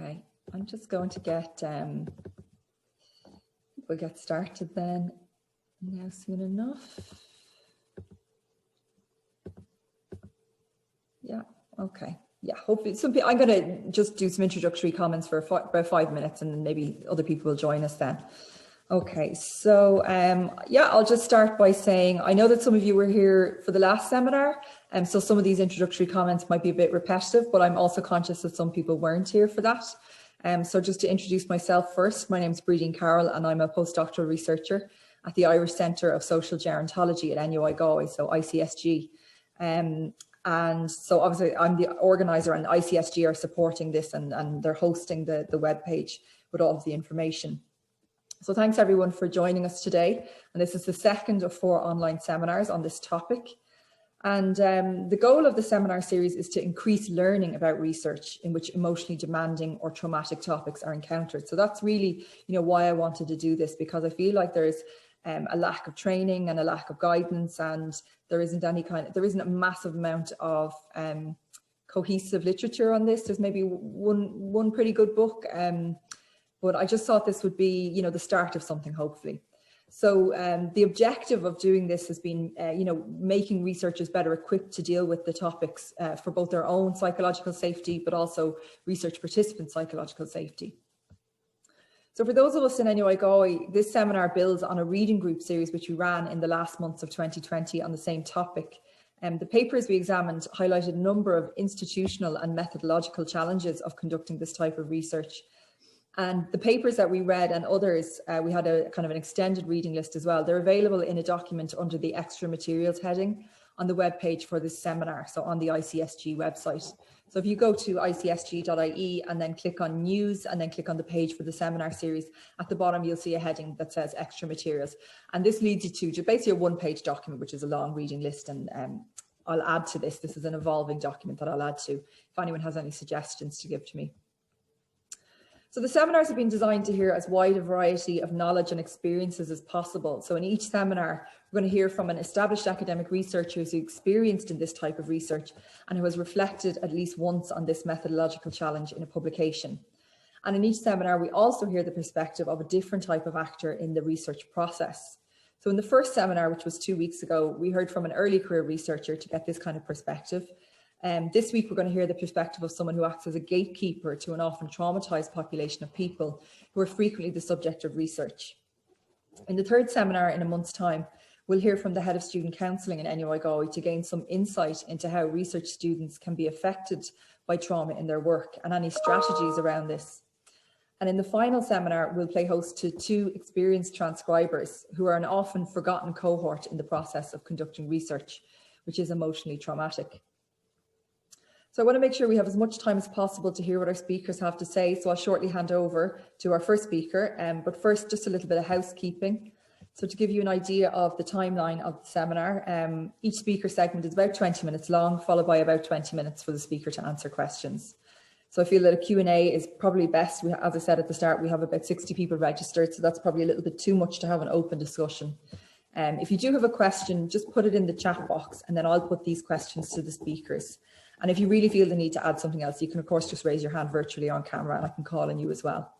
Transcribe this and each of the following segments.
Okay, I'm just going to get, we'll get started then now soon enough. Yeah, okay. Yeah, hopefully I'm going to just do some introductory comments for about 5 minutes and then maybe other people will join us then. Okay, so yeah, I'll just start by saying, I know that some of you were here for the last seminar, and so some of these introductory comments might be a bit repetitive, but I'm also conscious that some people weren't here for that. So just to introduce myself first, my name is Bridie Carroll and I'm a postdoctoral researcher at the Irish Centre of Social Gerontology at NUI Galway, so ICSG. And so obviously I'm the organiser and ICSG are supporting this and they're hosting the webpage with all of the information. So thanks everyone for joining us today. And this is the second of 4 online seminars on this topic. And the goal of the seminar series is to increase learning about research in which emotionally demanding or traumatic topics are encountered. So that's really, why I wanted to do this, because I feel like there's a lack of training and a lack of guidance, and there isn't a massive amount of cohesive literature on this. There's maybe one pretty good book, but I just thought this would be, the start of something, hopefully. So the objective of doing this has been, making researchers better equipped to deal with the topics for both their own psychological safety, but also research participants' psychological safety. So for those of us in NUI Galway, this seminar builds on a reading group series which we ran in the last months of 2020 on the same topic. The papers we examined highlighted a number of institutional and methodological challenges of conducting this type of research. And the papers that we read and others, we had a kind of an extended reading list as well. They're available in a document under the extra materials heading on the webpage for this seminar, so on the ICSG website. So if you go to icsg.ie and then click on news and then click on the page for the seminar series, at the bottom you'll see a heading that says extra materials. And this leads you to basically a 1-page document, which is a long reading list. And I'll add to this. This is an evolving document that I'll add to if anyone has any suggestions to give to me. So the seminars have been designed to hear as wide a variety of knowledge and experiences as possible. So in each seminar, we're going to hear from an established academic researcher who's experienced in this type of research and who has reflected at least once on this methodological challenge in a publication. And in each seminar, we also hear the perspective of a different type of actor in the research process. So in the first seminar, which was 2 weeks ago, we heard from an early career researcher to get this kind of perspective. This week, we're going to hear the perspective of someone who acts as a gatekeeper to an often traumatized population of people who are frequently the subject of research. In the third seminar in a month's time, we'll hear from the head of student counselling in NUI Galway to gain some insight into how research students can be affected by trauma in their work and any strategies around this. And in the final seminar, we'll play host to 2 experienced transcribers who are an often forgotten cohort in the process of conducting research, which is emotionally traumatic. So I want to make sure we have as much time as possible to hear what our speakers have to say. So I'll shortly hand over to our first speaker. But first, just a little bit of housekeeping. So to give you an idea of the timeline of the seminar, each speaker segment is about 20 minutes long, followed by about 20 minutes for the speaker to answer questions. So I feel that a Q&A is probably best. As I said at the start, we have about 60 people registered, so that's probably a little bit too much to have an open discussion. If you do have a question, just put it in the chat box and then I'll put these questions to the speakers. And if you really feel the need to add something else, you can of course just raise your hand virtually on camera and I can call on you as well.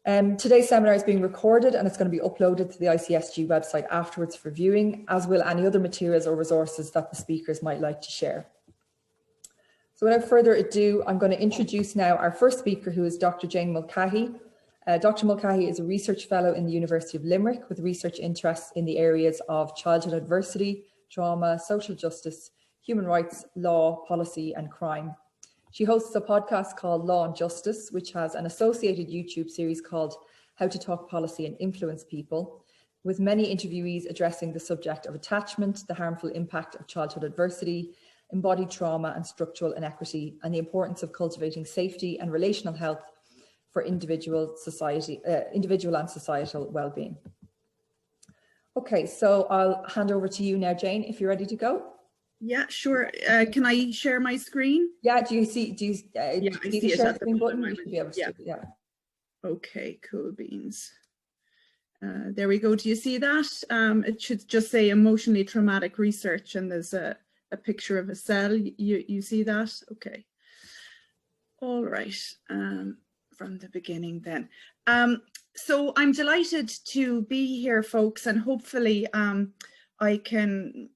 Today's seminar is being recorded and it's going to be uploaded to the ICSG website afterwards for viewing, as will any other materials or resources that the speakers might like to share. So without further ado, I'm going to introduce now our first speaker, who is Dr. Jane Mulcahy. Dr. Mulcahy is a research fellow in the University of Limerick with research interests in the areas of childhood adversity, trauma, social justice, human rights, law, policy and crime. She hosts a podcast called Law and Justice, which has an associated YouTube series called How to Talk Policy and Influence People, with many interviewees addressing the subject of attachment, the harmful impact of childhood adversity, embodied trauma and structural inequity, and the importance of cultivating safety and relational health for individual and societal well-being. Okay, so I'll hand over to you now, Jane, if you're ready to go. Yeah, sure. Can I share my screen? Yeah, do you see yeah, I see the it share at the screen button? bottom. You should be able to Yeah. do it, yeah. Okay, cool beans. There we go. Do you see that? It should just say emotionally traumatic research and there's a picture of a cell. You see that? Okay. All right, from the beginning then. So I'm delighted to be here, folks, and hopefully I can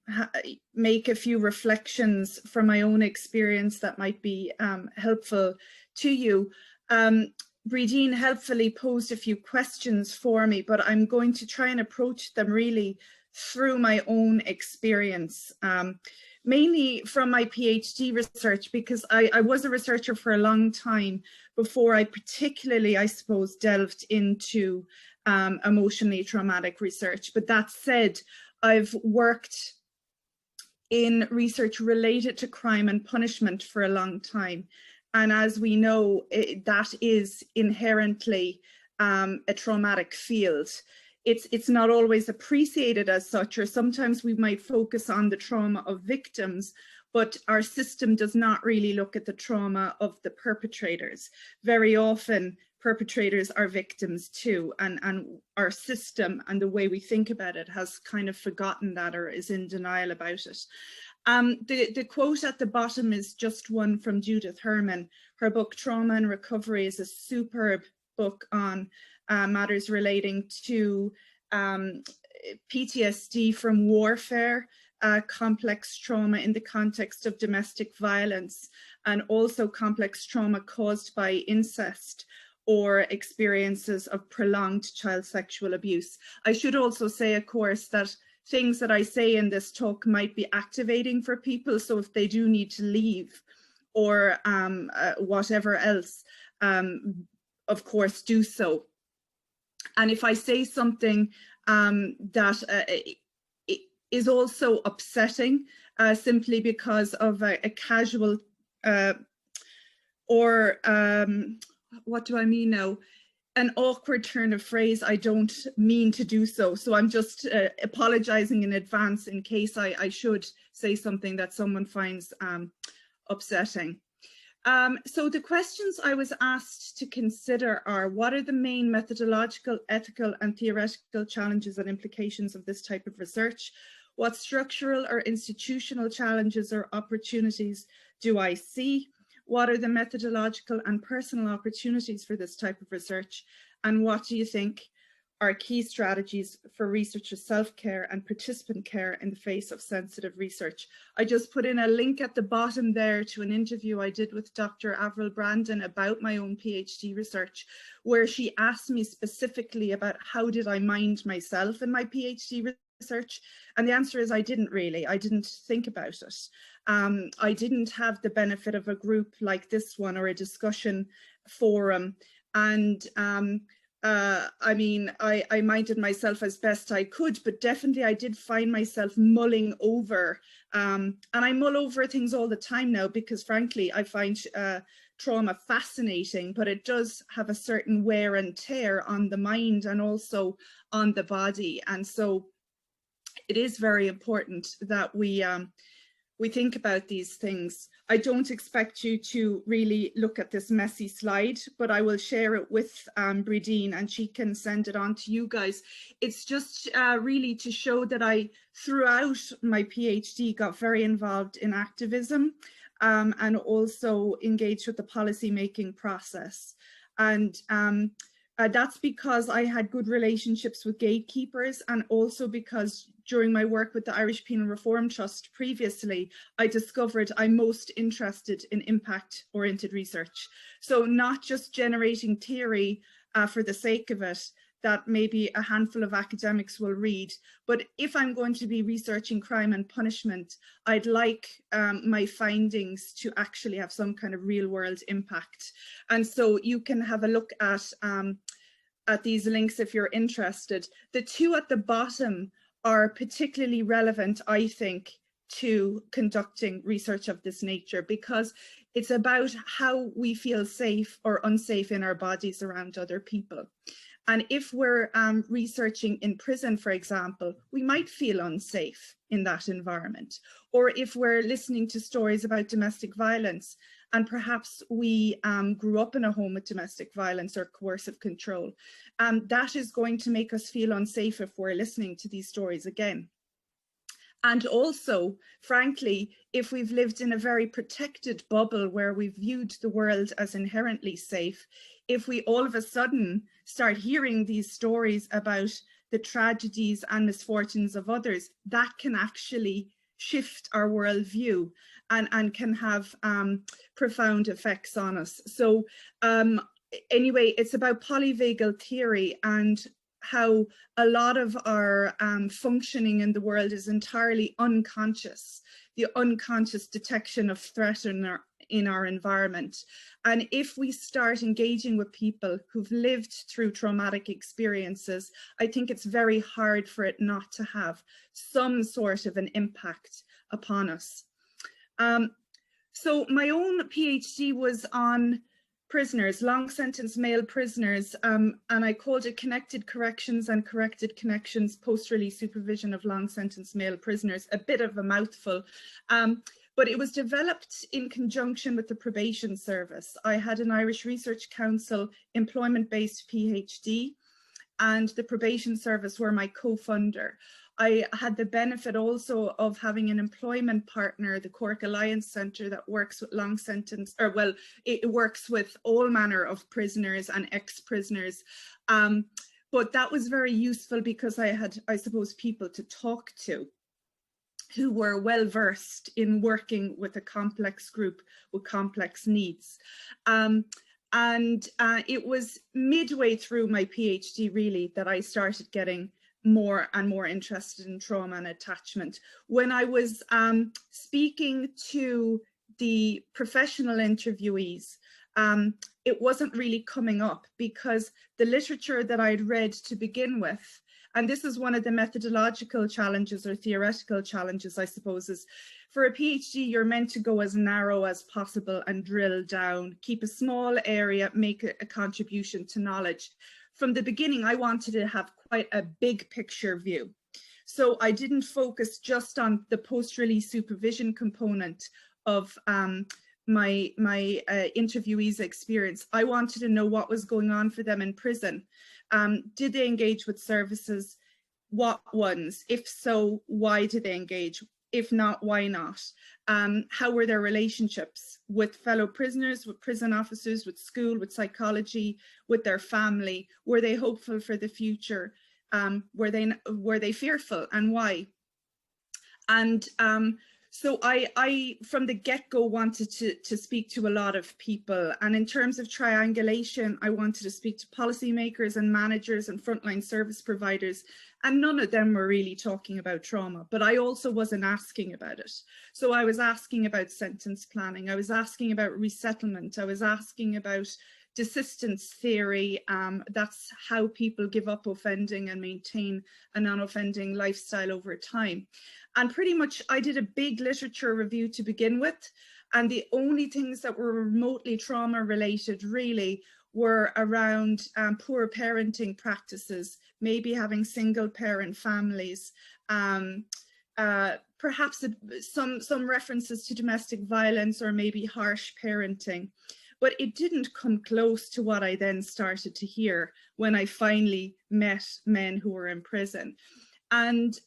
make a few reflections from my own experience that might be helpful to you. Bridine helpfully posed a few questions for me, but I'm going to try and approach them really through my own experience. Mainly from my PhD research, because I was a researcher for a long time before I particularly, I suppose, delved into emotionally traumatic research. But that said, I've worked in research related to crime and punishment for a long time. And as we know, that is inherently a traumatic field. It's not always appreciated as such, or sometimes we might focus on the trauma of victims, but our system does not really look at the trauma of the perpetrators. Very often, perpetrators are victims too, and our system and the way we think about it has kind of forgotten that or is in denial about it. The quote at the bottom is just one from Judith Herman. Her book, Trauma and Recovery, is a superb book on matters relating to PTSD from warfare, complex trauma in the context of domestic violence, and also complex trauma caused by incest or experiences of prolonged child sexual abuse. I should also say, of course, that things that I say in this talk might be activating for people, so if they do need to leave or whatever else, of course, do so. And if I say something that is also upsetting simply because of a casual or what do I mean now? An awkward turn of phrase, I don't mean to do so. So I'm just apologizing in advance in case I should say something that someone finds upsetting. So the questions I was asked to consider are: what are the main methodological, ethical and theoretical challenges and implications of this type of research? What structural or institutional challenges or opportunities do I see? What are the methodological and personal opportunities for this type of research? And what do you think are key strategies for researcher self-care and participant care in the face of sensitive research? I just put in a link at the bottom there to an interview I did with Dr. Avril Brandon about my own PhD research, where she asked me specifically about how did I mind myself in my PhD research, and the answer is I didn't really. I didn't think about it. I didn't have the benefit of a group like this one or a discussion forum, and I mean, I minded myself as best I could, but definitely I did find myself mulling over, and I mull over things all the time now because frankly I find trauma fascinating, but it does have a certain wear and tear on the mind and also on the body, and so it is very important that we think about these things. I don't expect you to really look at this messy slide, but I will share it with Bridine and she can send it on to you guys. It's just really to show that I, throughout my PhD, got very involved in activism and also engaged with the policy making process. And that's because I had good relationships with gatekeepers, and also because during my work with the Irish Penal Reform Trust previously, I discovered I'm most interested in impact-oriented research. So not just generating theory for the sake of it that maybe a handful of academics will read, but if I'm going to be researching crime and punishment, I'd like my findings to actually have some kind of real-world impact. And so you can have a look at these links if you're interested. The two at the bottom are particularly relevant, I think, to conducting research of this nature, because it's about how we feel safe or unsafe in our bodies around other people. And if we're researching in prison, for example, we might feel unsafe in that environment. Or if we're listening to stories about domestic violence, and perhaps we grew up in a home with domestic violence or coercive control, that is going to make us feel unsafe if we're listening to these stories again. And also, frankly, if we've lived in a very protected bubble where we've viewed the world as inherently safe, if we all of a sudden start hearing these stories about the tragedies and misfortunes of others, that can actually shift our worldview and can have profound effects on us. So anyway, it's about polyvagal theory and how a lot of our functioning in the world is entirely unconscious, the unconscious detection of threat in our environment. And if we start engaging with people who've lived through traumatic experiences, I think it's very hard for it not to have some sort of an impact upon us. So my own PhD was on prisoners, long sentence male prisoners, and I called it Connected Corrections and Corrected Connections, Post-Release Supervision of Long Sentence Male Prisoners, a bit of a mouthful, but it was developed in conjunction with the probation service. I had an Irish Research Council employment-based PhD, and the probation service were my co-funder. I had the benefit also of having an employment partner, the Cork Alliance Centre, that works with long sentence, or well, it works with all manner of prisoners and ex-prisoners. But that was very useful because I had, I suppose, people to talk to who were well versed in working with a complex group with complex needs. It was midway through my PhD really that I started getting more and more interested in trauma and attachment. When I was speaking to the professional interviewees, it wasn't really coming up because the literature that I'd read to begin with, and this is one of the methodological challenges or theoretical challenges, I suppose, is for a PhD, you're meant to go as narrow as possible and drill down, keep a small area, make a contribution to knowledge. From the beginning, I wanted to have quite a big picture view. So I didn't focus just on the post-release supervision component of my interviewees' experience. I wanted to know what was going on for them in prison. Did they engage with services? What ones? If so, why did they engage? If not, why not? How were their relationships with fellow prisoners, with prison officers, with school, with psychology, with their family? Were they hopeful for the future? Were they fearful, and why? And so I from the get-go wanted to speak to a lot of people. And in terms of triangulation, I wanted to speak to policymakers and managers and frontline service providers. And none of them were really talking about trauma, but I also wasn't asking about it. So I was asking about sentence planning. I was asking about resettlement. I was asking about desistance theory. That's how people give up offending and maintain a non-offending lifestyle over time. And pretty much I did a big literature review to begin with. And the only things that were remotely trauma related really were around poor parenting practices, maybe having single parent families, perhaps some references to domestic violence or maybe harsh parenting. But it didn't come close to what I then started to hear when I finally met men who were in prison. And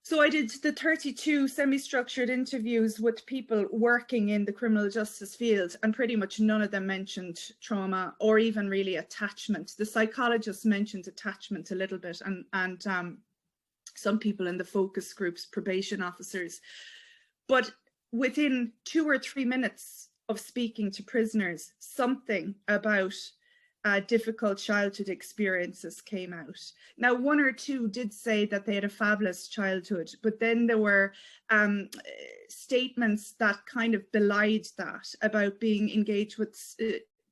so I did the 32 semi-structured interviews with people working in the criminal justice field, and pretty much none of them mentioned trauma or even really attachment. The psychologists mentioned attachment a little bit, and some people in the focus groups, probation officers. But within 2 or 3 minutes of speaking to prisoners, something about difficult childhood experiences came out. Now, 1 or 2 did say that they had a fabulous childhood, but then there were statements that kind of belied that, about being engaged with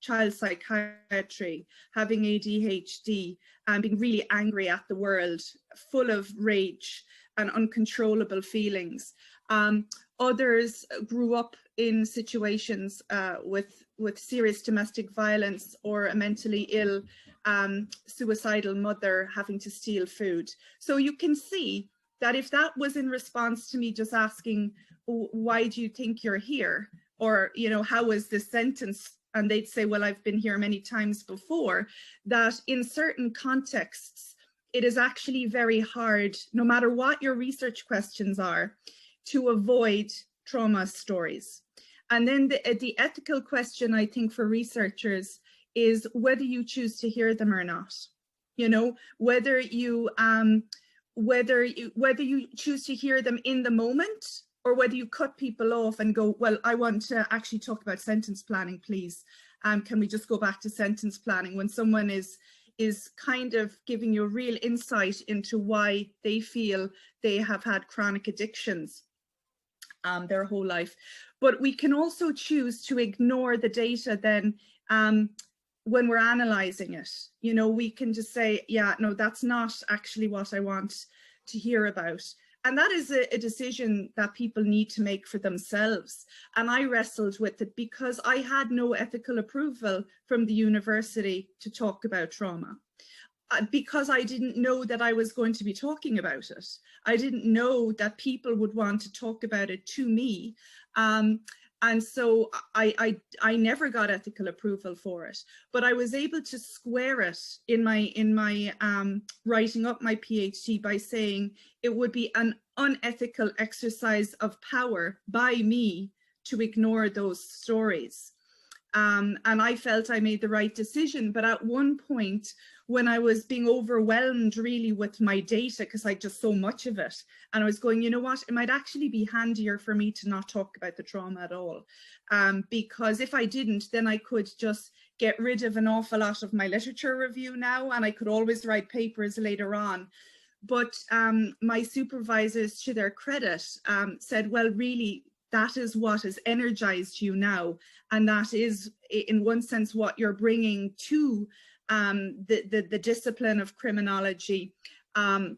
child psychiatry, having ADHD, and being really angry at the world, full of rage and uncontrollable feelings. Others grew up in situations with serious domestic violence, or a mentally ill, suicidal mother having to steal food. So you can see that if that was in response to me just asking, why do you think you're here? Or, you know, how was this sentence? And they'd say, well, I've been here many times before, that in certain contexts, it is actually very hard, no matter what your research questions are, to avoid trauma stories. And then the ethical question, I think, for researchers is whether you choose to hear them or not. You know, whether you choose to hear them in the moment, or whether you cut people off and go, well, I want to actually talk about sentence planning, please. Can we just go back to sentence planning, when someone is kind of giving you a real insight into why they feel they have had chronic addictions their whole life. But we can also choose to ignore the data then when we're analyzing it. You know, we can just say, yeah, no, that's not actually what I want to hear about. And that is a decision that people need to make for themselves. And I wrestled with it because I had no ethical approval from the university to talk about trauma. Because I didn't know that I was going to be talking about it. I didn't know that people would want to talk about it to me. And so I never got ethical approval for it, but I was able to square it in my writing up my PhD by saying it would be an unethical exercise of power by me to ignore those stories. And I felt I made the right decision. But at one point, when I was being overwhelmed really with my data, because I just so much of it, and I was going, you know what, it might actually be handier for me to not talk about the trauma at all. Because if I didn't, then I could just get rid of an awful lot of my literature review now, and I could always write papers later on. But my supervisors, to their credit, said, well, really, that is what has energized you now. And that is, in one sense, what you're bringing to the discipline of criminology. And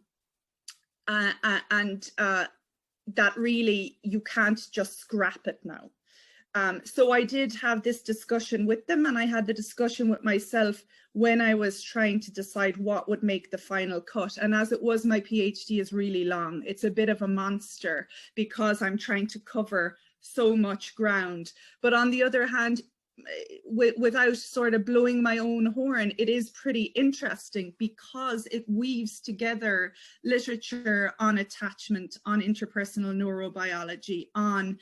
that really, you can't just scrap it now. So I did have this discussion with them, and I had the discussion with myself when I was trying to decide what would make the final cut. And as it was, my PhD is really long. It's a bit of a monster because I'm trying to cover so much ground. But on the other hand, without sort of blowing my own horn, it is pretty interesting because it weaves together literature on attachment, on interpersonal neurobiology, on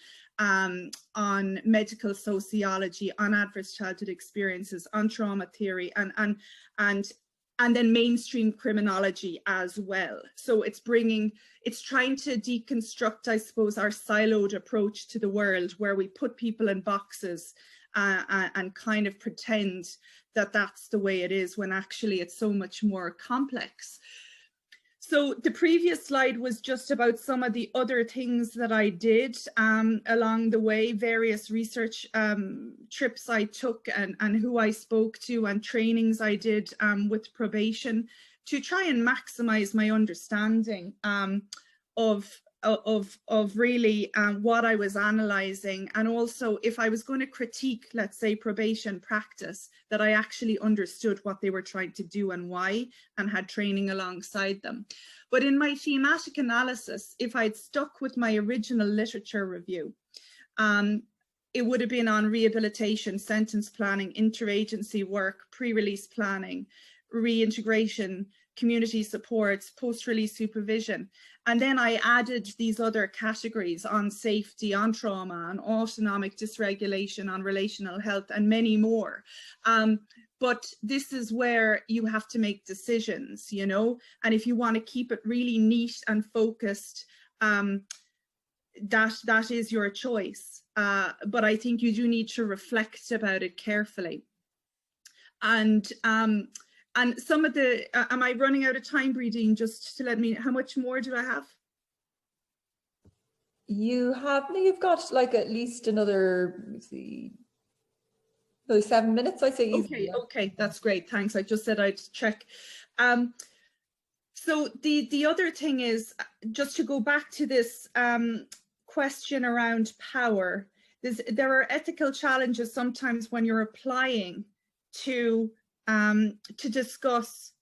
medical sociology, on adverse childhood experiences, on trauma theory, and then mainstream criminology as well. So it's trying to deconstruct, I suppose, our siloed approach to the world, where we put people in boxes and kind of pretend that that's the way it is, when actually it's so much more complex. So the previous slide was just about some of the other things that I did along the way, various research trips I took and who I spoke to, and trainings I did with probation to try and maximize my understanding of really what I was analyzing, and also if I was going to critique, let's say, probation practice, that I actually understood what they were trying to do and why, and had training alongside them. But in my thematic analysis, if I'd stuck with my original literature review, it would have been on rehabilitation, sentence planning, interagency work, pre-release planning, reintegration, community supports, post-release supervision. And then I added these other categories on safety, on trauma, on autonomic dysregulation, on relational health, and many more. But this is where you have to make decisions, you know, and if you want to keep it really neat and focused, that is your choice. But I think you do need to reflect about it carefully. And some of the, am I running out of time, Breeding? Just to let me, how much more do I have? You've got like at least another, let me see, another 7 minutes, I'd say. Okay, okay, that's great, thanks. I just said I'd check. So the other thing is, just to go back to this question around power, there are ethical challenges sometimes when you're applying to discuss,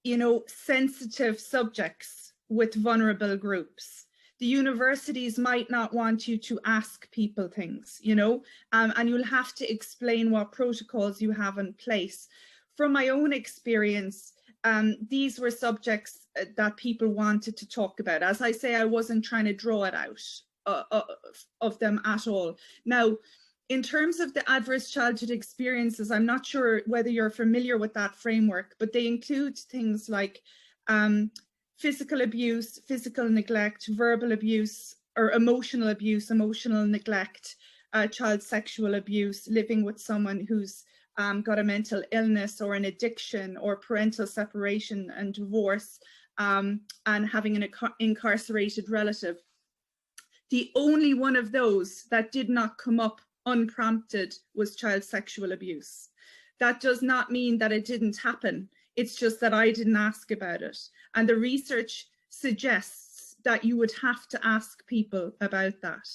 you know, sensitive subjects with vulnerable groups. The universities might not want you to ask people things, you know, and you'll have to explain what protocols you have in place. From my own experience, these were subjects that people wanted to talk about. As I say, I wasn't trying to draw it out of them at all. Now, in terms of the adverse childhood experiences, I'm not sure whether you're familiar with that framework, but they include things like physical abuse, physical neglect, verbal abuse, or emotional abuse, emotional neglect, child sexual abuse, living with someone who's got a mental illness or an addiction, or parental separation and divorce, and having an incarcerated relative. The only one of those that did not come up unprompted was child sexual abuse. That does not mean that it didn't happen. It's just that I didn't ask about it. And the research suggests that you would have to ask people about that,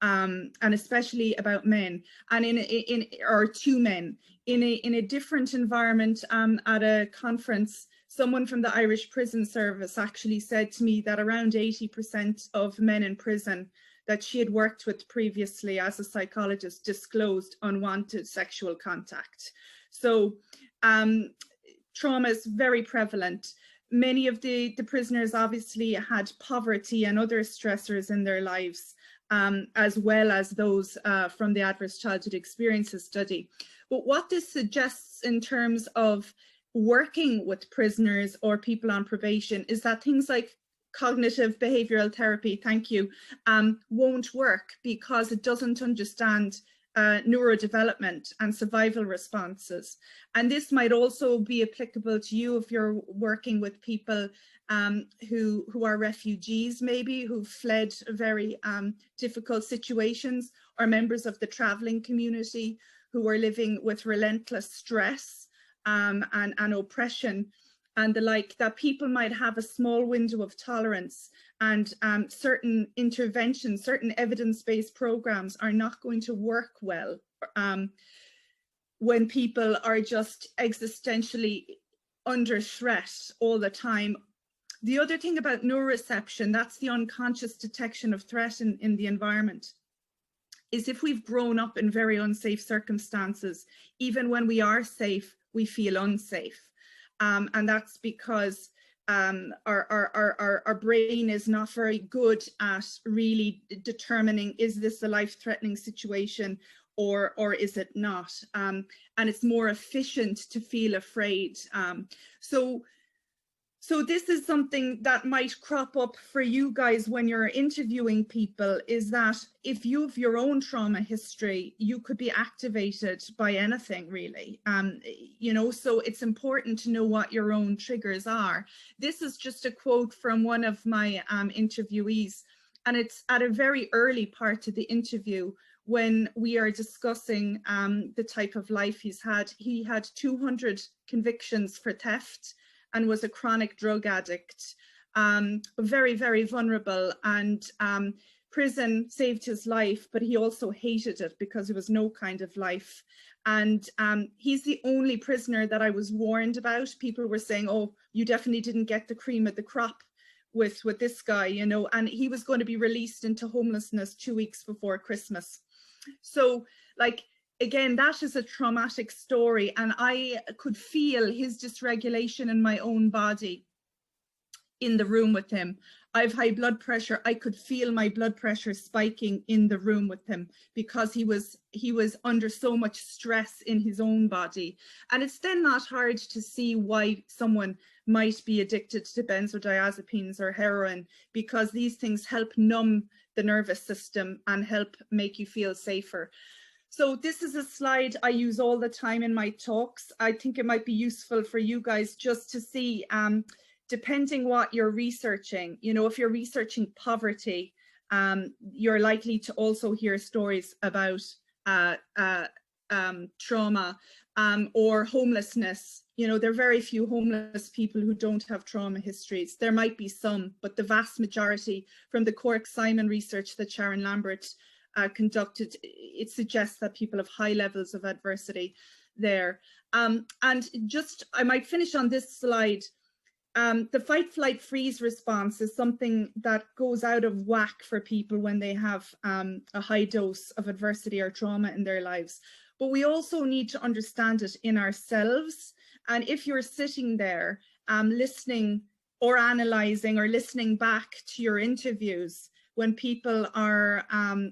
and especially about men, and or two men. In a different environment, at a conference, someone from the Irish Prison Service actually said to me that around 80% of men in prison that she had worked with previously as a psychologist disclosed unwanted sexual contact. So trauma is very prevalent. Many of the prisoners obviously had poverty and other stressors in their lives, as well as those from the Adverse Childhood Experiences study. But what this suggests in terms of working with prisoners or people on probation is that things like cognitive behavioral therapy, thank you, won't work because it doesn't understand neurodevelopment and survival responses. And this might also be applicable to you if you're working with people who are refugees, maybe, who've fled very difficult situations, or members of the traveling community who are living with relentless stress and oppression and the like, that people might have a small window of tolerance, and certain interventions, certain evidence-based programs are not going to work well when people are just existentially under threat all the time. The other thing about neuroreception, that's the unconscious detection of threat in the environment, is if we've grown up in very unsafe circumstances, even when we are safe, we feel unsafe. And that's because our brain is not very good at really determining, is this a life-threatening situation or is it not? And it's more efficient to feel afraid. So this is something that might crop up for you guys when you're interviewing people, is that if you have your own trauma history, you could be activated by anything, really. You know, so it's important to know what your own triggers are. This is just a quote from one of my interviewees, and it's at a very early part of the interview when we are discussing the type of life he's had. He had 200 convictions for theft and was a chronic drug addict, very, very vulnerable, and prison saved his life, but he also hated it because it was no kind of life. And he's the only prisoner that I was warned about. People were saying, oh, you definitely didn't get the cream of the crop with this guy, you know, and he was going to be released into homelessness 2 weeks before Christmas. So, like, again, that is a traumatic story, and I could feel his dysregulation in my own body in the room with him. I have high blood pressure. I could feel my blood pressure spiking in the room with him because he was under so much stress in his own body. And it's then not hard to see why someone might be addicted to benzodiazepines or heroin, because these things help numb the nervous system and help make you feel safer. So this is a slide I use all the time in my talks. I think it might be useful for you guys just to see, depending what you're researching, you know, if you're researching poverty, you're likely to also hear stories about trauma, or homelessness. You know, there are very few homeless people who don't have trauma histories. There might be some, but the vast majority, from the Cork Simon research that Sharon Lambert conducted, it suggests that people have high levels of adversity there. And just, I might finish on this slide. The fight, flight, freeze response is something that goes out of whack for people when they have a high dose of adversity or trauma in their lives. But we also need to understand it in ourselves. And if you're sitting there listening or analysing or listening back to your interviews when people are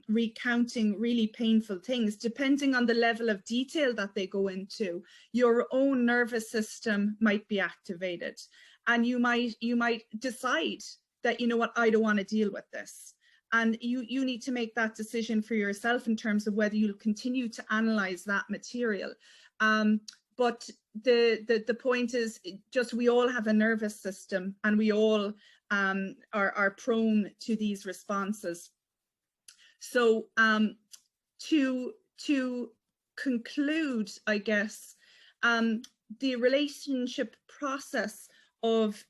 recounting really painful things, depending on the level of detail that they go into, your own nervous system might be activated. And you might decide that, you know what, I don't want to deal with this. And you need to make that decision for yourself in terms of whether you'll continue to analyse that material. But the point is just we all have a nervous system, and we all are prone to these responses. So to conclude, I guess, the relationship process of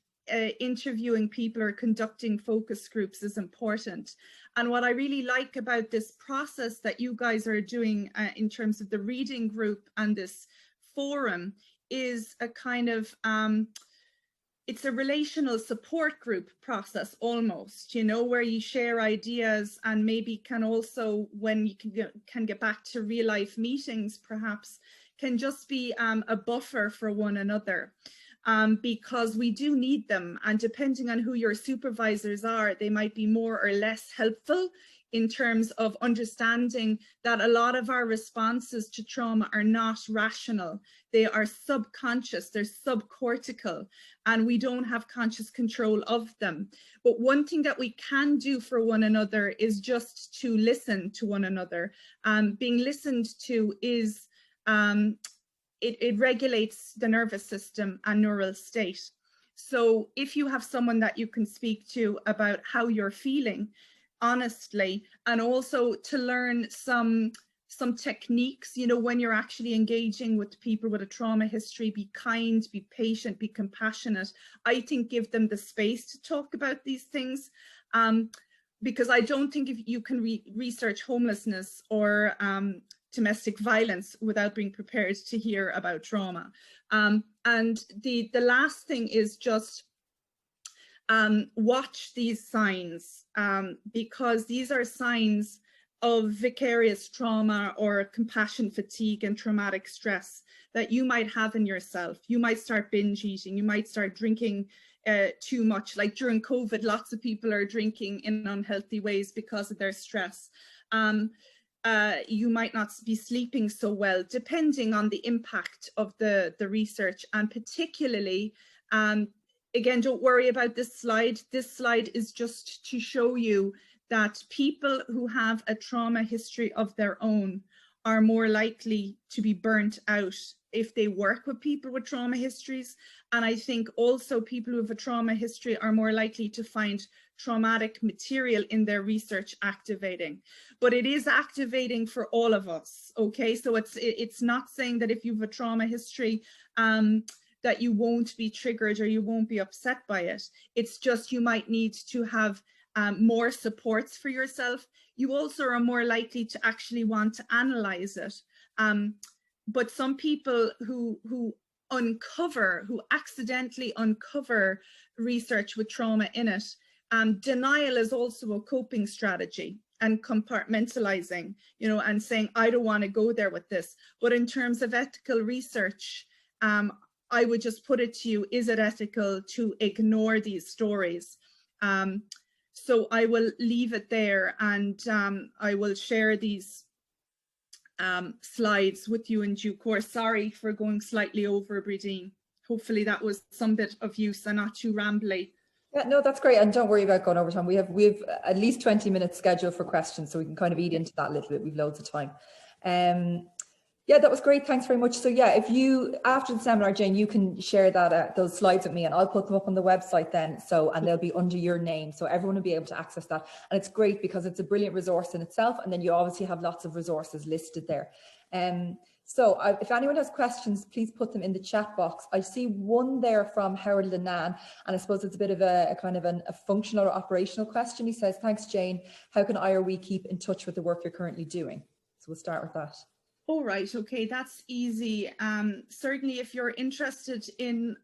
interviewing people or conducting focus groups is important. And what I really like about this process that you guys are doing in terms of the reading group and this forum is a kind of it's a relational support group process almost, you know, where you share ideas and maybe can also, when you can get back to real life meetings, perhaps can just be a buffer for one another. Because we do need them, and depending on who your supervisors are, they might be more or less helpful in terms of understanding that a lot of our responses to trauma are not rational. They are subconscious, they're subcortical, and we don't have conscious control of them. But one thing that we can do for one another is just to listen to one another. Being listened to is it regulates the nervous system and neural state. So if you have someone that you can speak to about how you're feeling honestly, and also to learn some techniques, you know, when you're actually engaging with people with a trauma history, be kind, be patient, be compassionate. I think give them the space to talk about these things, because I don't think if you can research homelessness or domestic violence without being prepared to hear about trauma. And the last thing is just watch these signs, because these are signs of vicarious trauma or compassion fatigue and traumatic stress that you might have in yourself. You might start binge eating, you might start drinking too much. Like during COVID, lots of people are drinking in unhealthy ways because of their stress. You might not be sleeping so well, depending on the impact of the research. And particularly, again, don't worry about this slide. This slide is just to show you that people who have a trauma history of their own are more likely to be burnt out if they work with people with trauma histories. And I think also people who have a trauma history are more likely to find traumatic material in their research activating. But it is activating for all of us, okay? So it's not saying that if you have a trauma history that you won't be triggered or you won't be upset by it. It's just you might need to have more supports for yourself. You also are more likely to actually want to analyze it. But some people who accidentally uncover research with trauma in it, denial is also a coping strategy, and compartmentalizing, you know, and saying, I don't want to go there with this. But in terms of ethical research, I would just put it to you, is it ethical to ignore these stories? So I will leave it there, and I will share these slides with you in due course. Sorry for going slightly over, Bridine. Hopefully that was some bit of use and not too rambly. Yeah, no, that's great. And don't worry about going over time. We have at least 20 minutes scheduled for questions, so we can kind of eat into that a little bit. We've loads of time. Yeah, that was great. Thanks very much. So yeah, if you, after the seminar, Jane, you can share that those slides with me, and I'll put them up on the website then. So, and they'll be under your name, so everyone will be able to access that. And it's great because it's a brilliant resource in itself. And then you obviously have lots of resources listed there. So if anyone has questions, please put them in the chat box. I see one there from Harold Lenan, and I suppose it's a bit of a kind of a functional or operational question. He says, thanks, Jane. How can I or we keep in touch with the work you're currently doing? So we'll start with that. All right, okay, that's easy. Certainly if you're interested in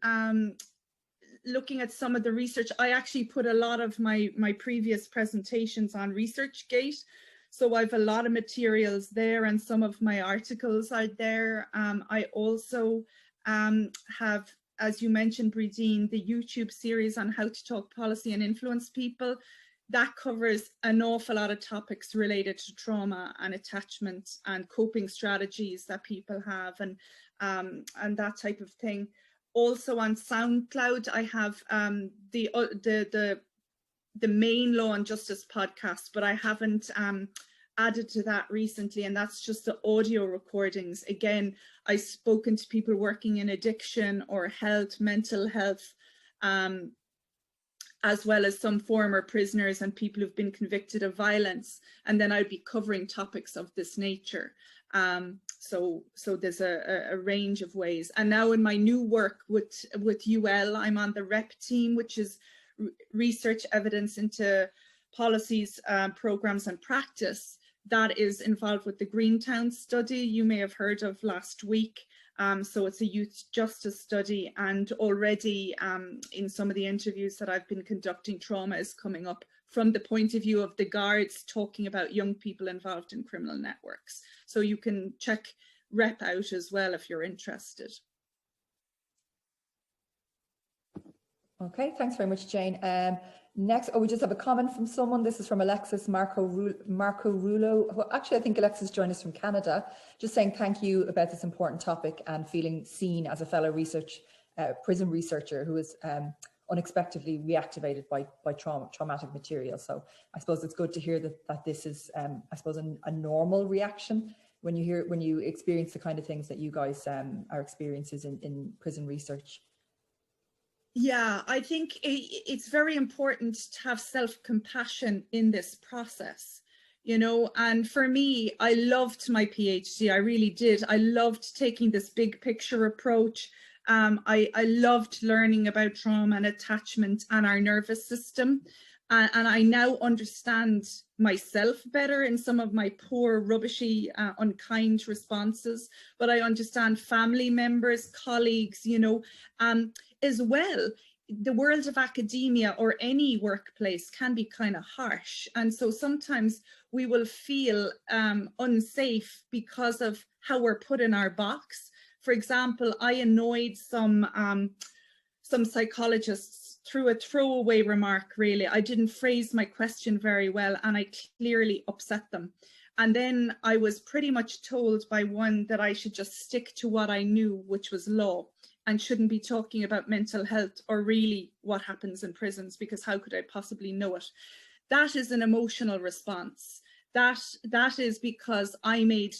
looking at some of the research, I actually put a lot of my previous presentations on ResearchGate. So I have a lot of materials there, and some of my articles are there. I also have as you mentioned, Brideen, the YouTube series on how to talk policy and influence people, that covers an awful lot of topics related to trauma and attachment and coping strategies that people have, and that type of thing. Also on SoundCloud, I have the main Law and Justice podcast, but I haven't added to that recently, and that's just the audio recordings. Again, I've spoken to people working in addiction or health, mental health, as well as some former prisoners and people who've been convicted of violence, and then I'd be covering topics of this nature. So there's a range of ways. And now in my new work with UL, I'm on the REP team, which is research evidence into policies, programs and practice. That is involved with the Greentown study you may have heard of last week. So it's a youth justice study, and already in some of the interviews that I've been conducting, trauma is coming up from the point of view of the guards talking about young people involved in criminal networks. So you can check REP out as well if you're interested. Okay, thanks very much, Jane. Next, we just have a comment from someone. This is from Alexis Marco Rulo. Actually, I think Alexis joined us from Canada, just saying thank you about this important topic and feeling seen as a fellow prison researcher who is unexpectedly reactivated by traumatic material. So I suppose it's good to hear that this is, I suppose, a normal reaction when you experience the kind of things that you guys are experiencing in prison research. Yeah, I think it's very important to have self-compassion in this process, you know, and for me, I loved my PhD, I really did. I loved taking this big picture approach. I loved learning about trauma and attachment and our nervous system. And I now understand myself better in some of my poor, rubbishy, unkind responses, but I understand family members, colleagues, you know, as well. The world of academia or any workplace can be kind of harsh. And so sometimes we will feel unsafe because of how we're put in our box. For example, I annoyed some psychologists through a throwaway remark, really. I didn't phrase my question very well and I clearly upset them. And then I was pretty much told by one that I should just stick to what I knew, which was law, and shouldn't be talking about mental health or really what happens in prisons, because how could I possibly know it? That is an emotional response. That is because I made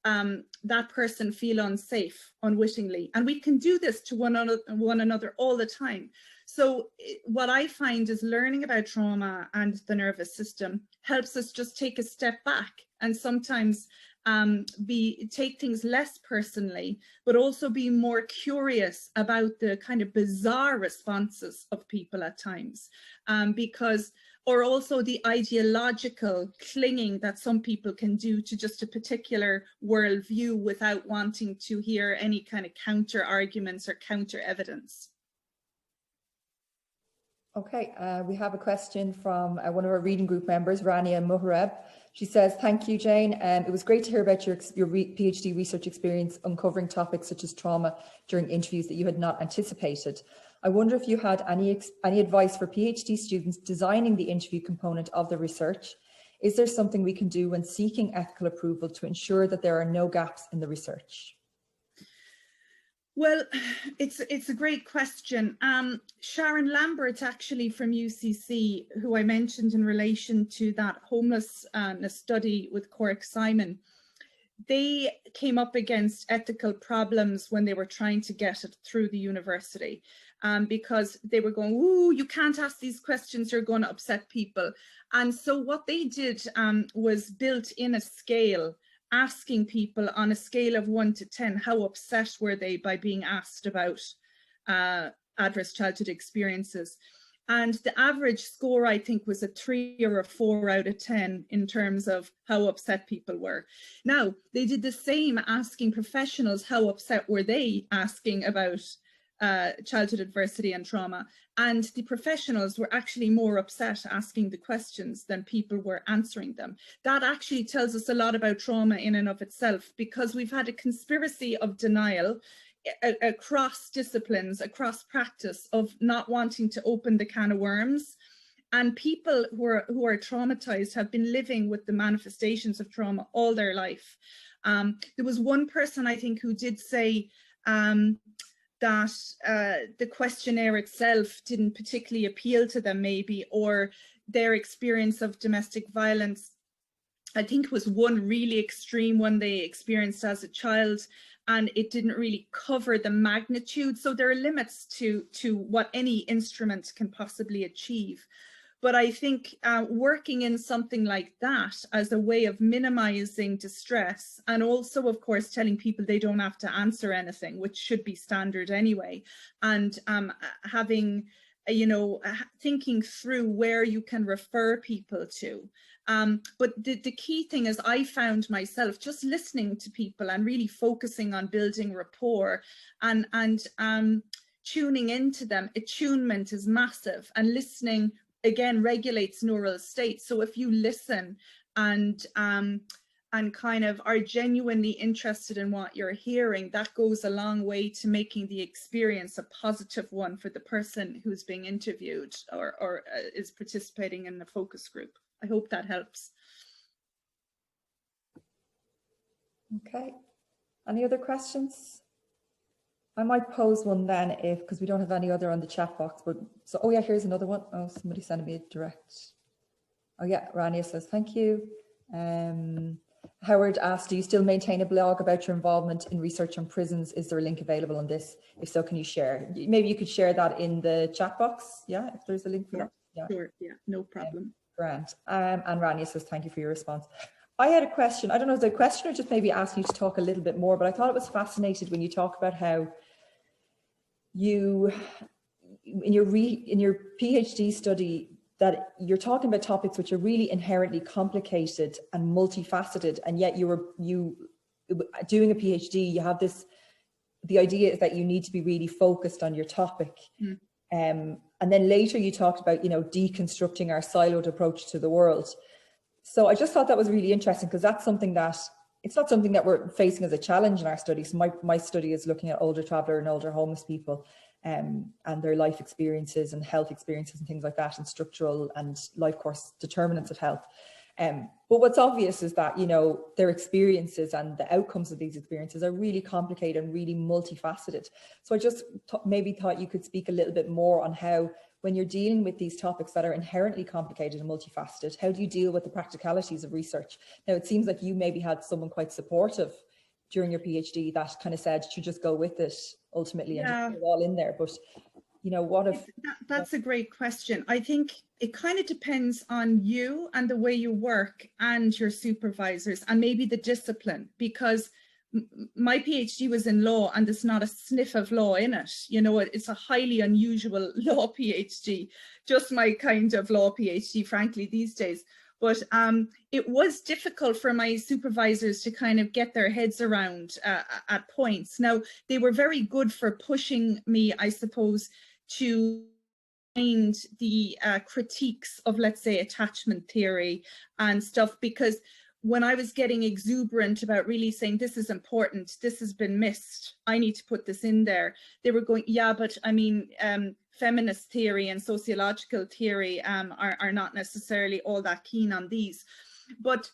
that person feel unsafe unwittingly. And we can do this to one another all the time. So what I find is learning about trauma and the nervous system helps us just take a step back and sometimes take things less personally, but also be more curious about the kind of bizarre responses of people at times, or also the ideological clinging that some people can do to just a particular worldview without wanting to hear any kind of counter arguments or counter evidence. Okay, we have a question from one of our reading group members, Rania Muhareb. She says, thank you, Jane. It was great to hear about your PhD research experience uncovering topics such as trauma during interviews that you had not anticipated. I wonder if you had any advice for PhD students designing the interview component of the research. Is there something we can do when seeking ethical approval to ensure that there are no gaps in the research? Well, it's a great question. Sharon Lambert, actually from UCC, who I mentioned in relation to that homelessness study with Cork Simon, they came up against ethical problems when they were trying to get it through the university, because they were going, ooh, you can't ask these questions, you're going to upset people. And so what they did was built in a scale, asking people on a scale of 1 to 10, how upset were they by being asked about adverse childhood experiences. And the average score, I think, was a 3 or a 4 out of 10 in terms of how upset people were. Now, they did the same asking professionals how upset were they asking about childhood adversity and trauma. And the professionals were actually more upset asking the questions than people were answering them. That actually tells us a lot about trauma in and of itself, because we've had a conspiracy of denial across disciplines, across practice, of not wanting to open the can of worms. And people who are traumatized have been living with the manifestations of trauma all their life. There was one person, I think, who did say that the questionnaire itself didn't particularly appeal to them, maybe, or their experience of domestic violence. I think it was one really extreme one they experienced as a child, and it didn't really cover the magnitude. So there are limits to what any instrument can possibly achieve. But I think working in something like that as a way of minimizing distress, and also, of course, telling people they don't have to answer anything, which should be standard anyway, and having, you know, thinking through where you can refer people to. But the key thing is, I found myself just listening to people and really focusing on building rapport and tuning into them. Attunement is massive, and listening, again, regulates neural states. So if you listen and kind of are genuinely interested in what you're hearing, that goes a long way to making the experience a positive one for the person who's being interviewed or is participating in the focus group. I hope that helps. Okay, any other questions? I might pose one then, because we don't have any other on the chat box, but so, oh yeah, here's another one. Oh, somebody sent me a direct. Oh yeah, Rania says, thank you. Howard asked, do you still maintain a blog about your involvement in research on prisons? Is there a link available on this? If so, can you share? Maybe you could share that in the chat box. Yeah, if there's a link for that. Yeah. Sure, yeah, no problem. Grant. And Rania says, thank you for your response. I had a question. I don't know if the questioner just maybe asked you to talk a little bit more, but I thought it was fascinating when you talk about how you, in your PhD study, that you're talking about topics which are really inherently complicated and multifaceted, and yet you doing a PhD, you have this, the idea is that you need to be really focused on your topic. And then later you talked about, you know, deconstructing our siloed approach to the world. So I just thought that was really interesting, because that's something that, it's not something that we're facing as a challenge in our studies. My study is looking at older traveller and older homeless people, and their life experiences and health experiences and things like that, and structural and life course determinants of health. But what's obvious is that, you know, their experiences and the outcomes of these experiences are really complicated and really multifaceted. So I just maybe thought you could speak a little bit more on how, when you're dealing with these topics that are inherently complicated and multifaceted, how do you deal with the practicalities of research? Now, it seems like you maybe had someone quite supportive during your PhD that kind of said, you just go with it ultimately, and just put it all in there. But, you know, what if... That's a great question. I think it kind of depends on you and the way you work and your supervisors and maybe the discipline, because my PhD was in law and there's not a sniff of law in it. You know, it's a highly unusual law PhD, just my kind of law PhD, frankly, these days. But it was difficult for my supervisors to kind of get their heads around at points. Now, they were very good for pushing me, I suppose, to find the critiques of, let's say, attachment theory and stuff, because when I was getting exuberant about really saying, this is important, this has been missed, I need to put this in there, they were going, yeah, but I mean, feminist theory and sociological theory are not necessarily all that keen on these. But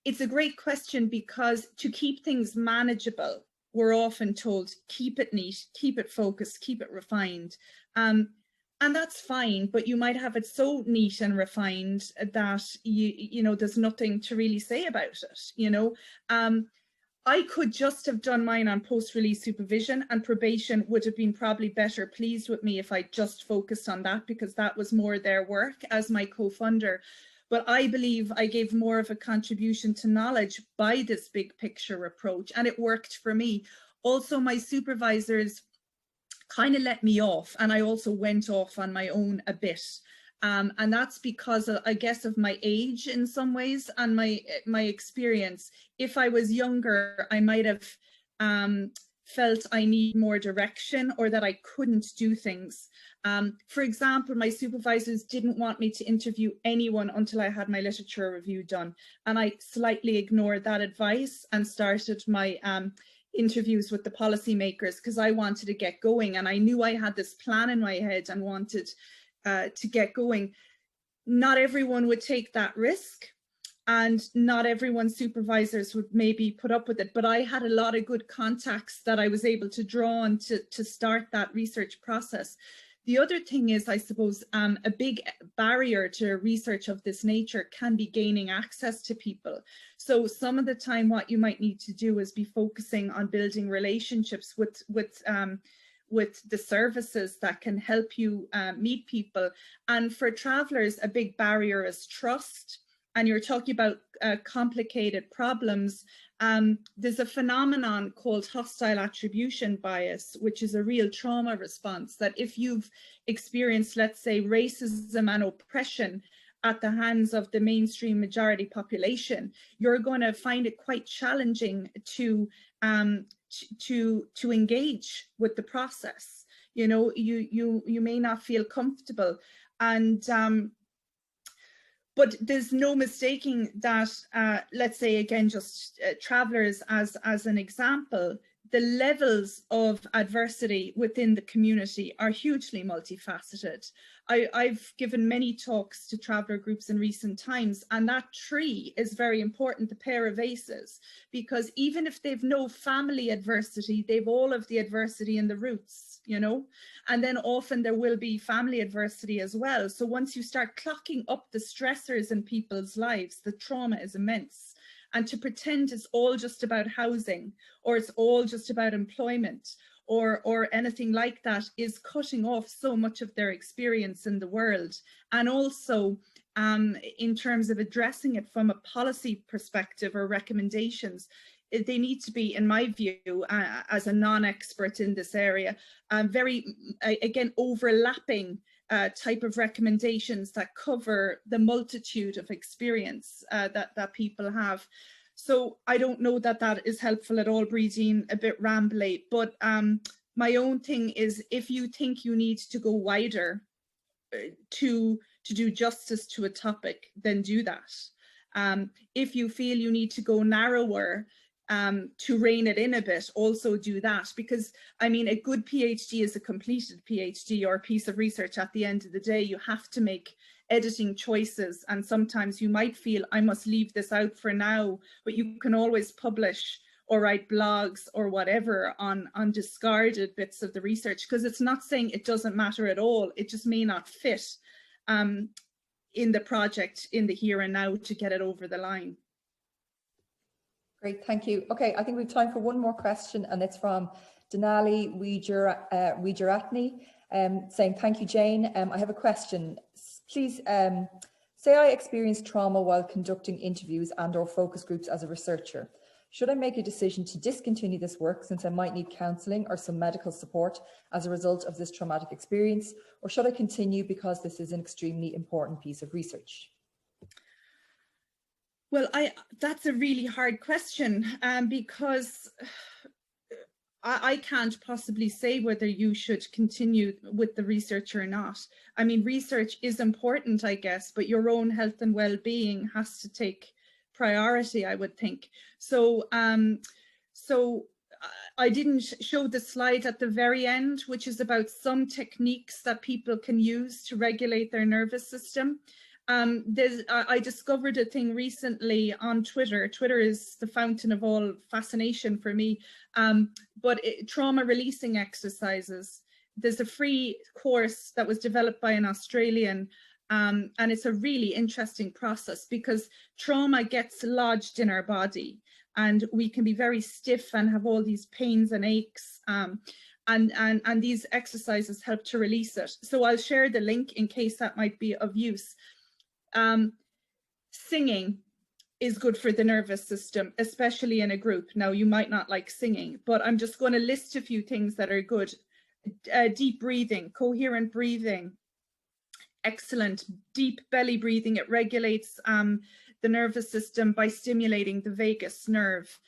it's a great question, because to keep things manageable, we're often told, keep it neat, keep it focused, keep it refined. And that's fine, but you might have it so neat and refined that you know, there's nothing to really say about it. You know, I could just have done mine on post-release supervision, and probation would have been probably better pleased with me if I just focused on that, because that was more their work as my co-funder. But I believe I gave more of a contribution to knowledge by this big picture approach, and it worked for me. Also, my supervisors kind of let me off, and I also went off on my own a bit. And that's because I guess of my age in some ways and my experience. If I was younger, I might have felt I need more direction, or that I couldn't do things. For example, my supervisors didn't want me to interview anyone until I had my literature review done. And I slightly ignored that advice and started my interviews with the policymakers because I wanted to get going, and I knew I had this plan in my head and wanted to get going. Not everyone would take that risk, and not everyone's supervisors would maybe put up with it, but I had a lot of good contacts that I was able to draw on to start that research process. The other thing is, I suppose, a big barrier to research of this nature can be gaining access to people. So some of the time what you might need to do is be focusing on building relationships with the services that can help you meet people. And for travellers, a big barrier is trust. And you're talking about complicated problems. There's a phenomenon called hostile attribution bias, which is a real trauma response that if you've experienced, let's say, racism and oppression at the hands of the mainstream majority population, you're going to find it quite challenging to engage with the process. You know, you may not feel comfortable, and but there's no mistaking that, let's say again, just travellers as an example, the levels of adversity within the community are hugely multifaceted. I've given many talks to traveller groups in recent times, and that tree is very important, the pair of aces, because even if they've no family adversity, they've all of the adversity in the roots, you know, and then often there will be family adversity as well. So once you start clocking up the stressors in people's lives, the trauma is immense. And to pretend it's all just about housing, or it's all just about employment, or anything like that, is cutting off so much of their experience in the world. And also in terms of addressing it from a policy perspective or recommendations, they need to be, in my view, as a non-expert in this area, very, again, overlapping type of recommendations that cover the multitude of experience that people have. So I don't know that that is helpful at all, Brídín, a bit rambly, but my own thing is, if you think you need to go wider to do justice to a topic, then do that. If you feel you need to go narrower to rein it in a bit, also do that, because I mean, a good PhD is a completed PhD or a piece of research. At the end of the day, you have to make editing choices, and sometimes you might feel I must leave this out for now, but you can always publish or write blogs or whatever on discarded bits of the research, because it's not saying it doesn't matter at all, it just may not fit in the project in the here and now to get it over the line. Great, thank you. Okay, I think we have time for one more question, and it's from Denali Wijeratni, saying, thank you, Jane. I have a question. Please, say I experienced trauma while conducting interviews and/or focus groups as a researcher. Should I make a decision to discontinue this work since I might need counselling or some medical support as a result of this traumatic experience, or should I continue because this is an extremely important piece of research? Well, that's a really hard question, because I can't possibly say whether you should continue with the research or not. I mean, research is important, I guess, but your own health and well-being has to take priority, I would think. So, I didn't show the slide at the very end, which is about some techniques that people can use to regulate their nervous system. I discovered a thing recently on Twitter. Twitter is the fountain of all fascination for me, but trauma releasing exercises. There's a free course that was developed by an Australian, and it's a really interesting process because trauma gets lodged in our body and we can be very stiff and have all these pains and aches. And these exercises help to release it. So I'll share the link in case that might be of use. Singing is good for the nervous system, especially in a group. Now, you might not like singing, but I'm just going to list a few things that are good. Deep breathing, coherent breathing, excellent. Deep belly breathing, it regulates the nervous system by stimulating the vagus nerve.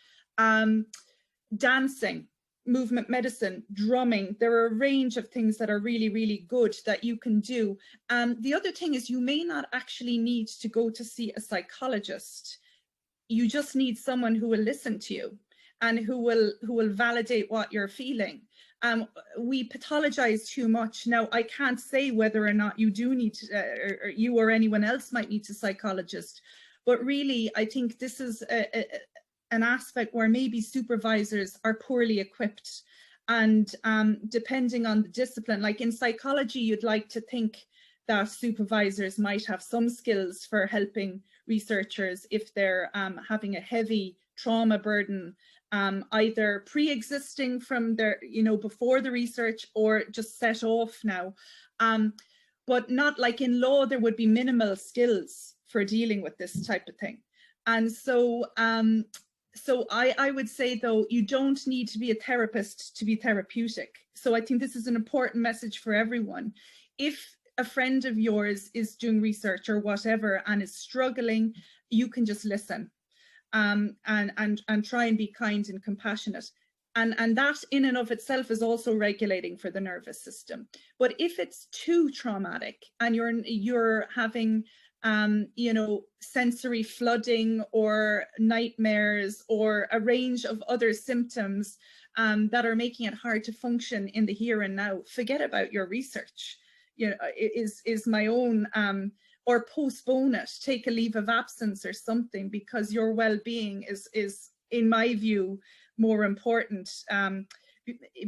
Dancing, movement medicine, drumming. There are a range of things that are really, really good that you can do. The other thing is you may not actually need to go to see a psychologist. You just need someone who will listen to you. and who will validate what you're feeling. We pathologize too much. Now, I can't say whether or not you do need to, or you or anyone else might need a psychologist, but really, I think this is an aspect where maybe supervisors are poorly equipped. And depending on the discipline, like in psychology, you'd like to think that supervisors might have some skills for helping researchers if they're having a heavy trauma burden, either pre-existing from their, before the research, or just set off now. But not like in law, there would be minimal skills for dealing with this type of thing. And so, I would say, though, you don't need to be a therapist to be therapeutic. So I think this is an important message for everyone. If a friend of yours is doing research or whatever and is struggling, you can just listen, and try and be kind and compassionate. And that in and of itself is also regulating for the nervous system. But if it's too traumatic and you're having sensory flooding or nightmares or a range of other symptoms that are making it hard to function in the here and now, forget about your research. Is my own, or postpone it, take a leave of absence or something, because your well-being is, in my view, more important.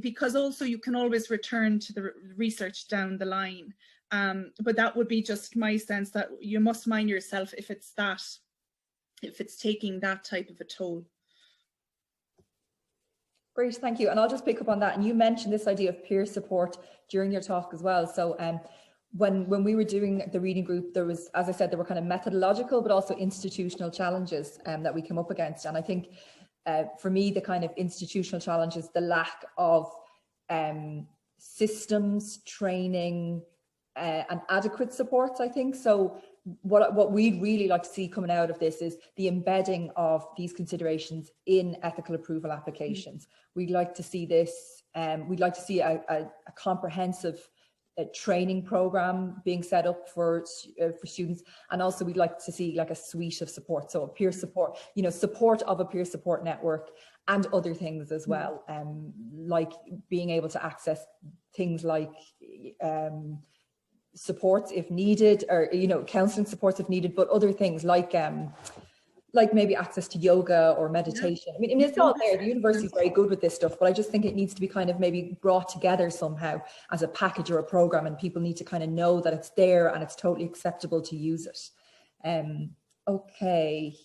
Because also you can always return to the research down the line. But that would be just my sense, that you must mind yourself if it's taking that type of a toll. Great, thank you. And I'll just pick up on that. And you mentioned this idea of peer support during your talk as well. So when we were doing the reading group, there was, as I said, there were kind of methodological, but also institutional challenges that we came up against. And I think for me, the kind of institutional challenge is the lack of systems, training, and adequate supports, I think. So what we'd really like to see coming out of this is the embedding of these considerations in ethical approval applications. We'd like to see this, we'd like to see a comprehensive training program being set up for students, and also we'd like to see like a suite of support, so a peer support, support of a peer support network and other things as well, like being able to access things like supports if needed, or counseling supports if needed, but other things like maybe access to yoga or meditation. I mean, it's all there. The university is very good with this stuff, but I just think it needs to be kind of maybe brought together somehow as a package or a program, and people need to kind of know that it's there and it's totally acceptable to use it. Okay.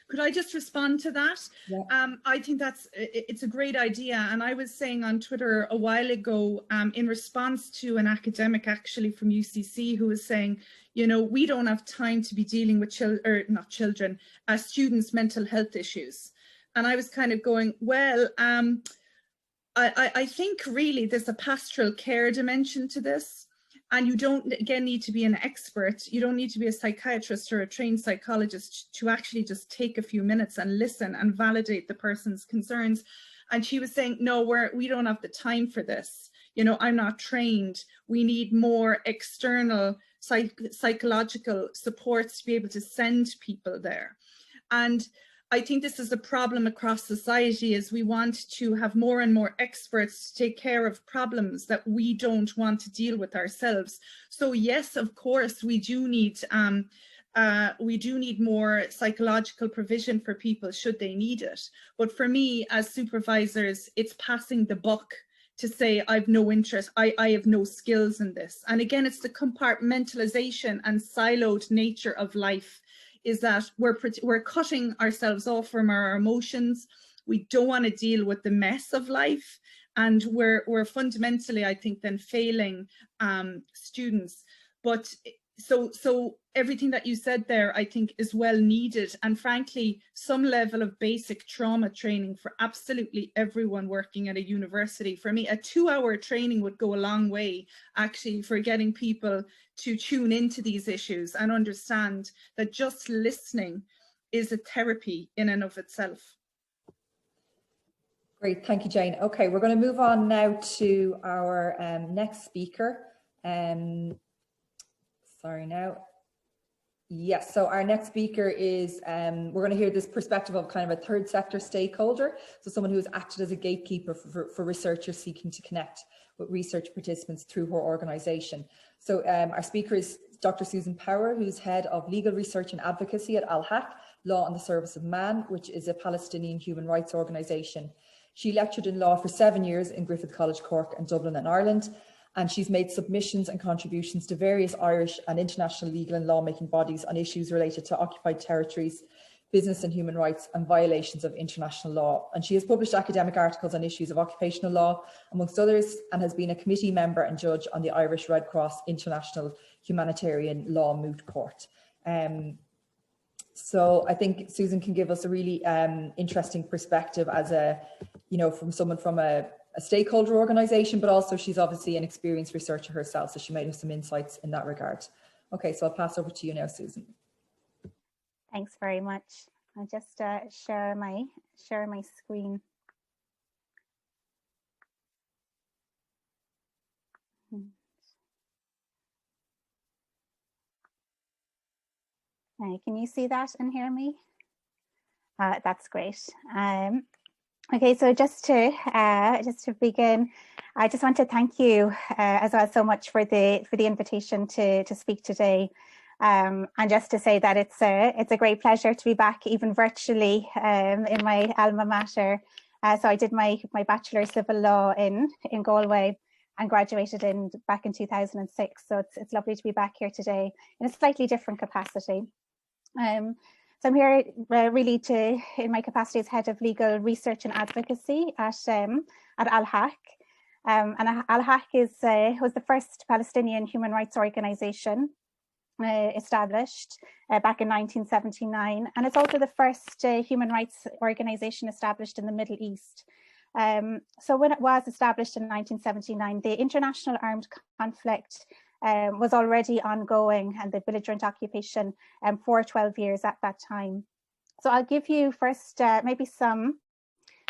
Could I just respond to that? Yeah. I think it's a great idea. And I was saying on Twitter a while ago, in response to an academic actually from UCC who was saying, we don't have time to be dealing with students' mental health issues. And I was kind of going, well, I think really there's a pastoral care dimension to this. And you don't, again, need to be an expert. You don't need to be a psychiatrist or a trained psychologist to actually just take a few minutes and listen and validate the person's concerns. And she was saying, no, we don't have the time for this. I'm not trained. We need more external psychological supports to be able to send people there. And I think this is a problem across society, is we want to have more and more experts to take care of problems that we don't want to deal with ourselves. So yes, of course, we do need more psychological provision for people should they need it. But for me, as supervisors, it's passing the buck to say, I've no interest, I have no skills in this. And again, it's the compartmentalization and siloed nature of life, is that we're cutting ourselves off from our emotions. We don't want to deal with the mess of life. And we're fundamentally, I think, then failing students. But so everything that you said there, I think, is well needed. And frankly, some level of basic trauma training for absolutely everyone working at a university. For me, a 2-hour training would go a long way, actually, for getting people to tune into these issues and understand that just listening is a therapy in and of itself. Great, thank you, Jane. Okay, we're going to move on now to our next speaker. Sorry now. Yes, so our next speaker is, we're going to hear this perspective of kind of a third sector stakeholder. So someone who has acted as a gatekeeper for researchers seeking to connect with research participants through her organisation. So our speaker is Dr. Susan Power, who's head of legal research and advocacy at Al-Haq, Law and the Service of Man, which is a Palestinian human rights organisation. She lectured in law for 7 years in Griffith College, Cork and Dublin in Ireland. And she's made submissions and contributions to various Irish and international legal and lawmaking bodies on issues related to occupied territories, business and human rights, and violations of international law. And she has published academic articles on issues of occupational law, amongst others, and has been a committee member and judge on the Irish Red Cross International Humanitarian Law Moot Court. So I think Susan can give us a really interesting perspective as a, from someone from a stakeholder organisation, but also she's obviously an experienced researcher herself, so she might have some insights in that regard. Okay, so I'll pass over to you now, Susan. Thanks very much. I'll just share my screen. Can you see that and hear me? That's great. Okay, so just to begin, I just want to thank you as well so much for the invitation to speak today, and just to say that it's a great pleasure to be back, even virtually, in my alma mater. So I did my Bachelor of Civil Law in Galway and graduated back in 2006. So it's lovely to be back here today in a slightly different capacity. So I'm here really in my capacity as head of legal research and advocacy at Al-Haq. And Al-Haq was the first Palestinian human rights organization established back in 1979. And it's also the first human rights organization established in the Middle East. So when it was established in 1979, the international armed conflict was already ongoing, and the belligerent occupation for 12 years at that time. So I'll give you first maybe some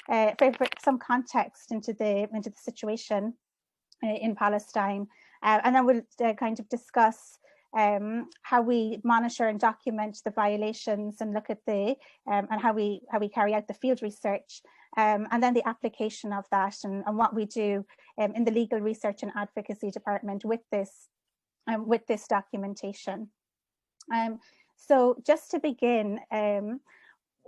context into the situation in Palestine, and then we'll kind of discuss how we monitor and document the violations and look at and how we carry out the field research, and then the application of that and what we do in the legal research and advocacy department with this documentation. So just to begin,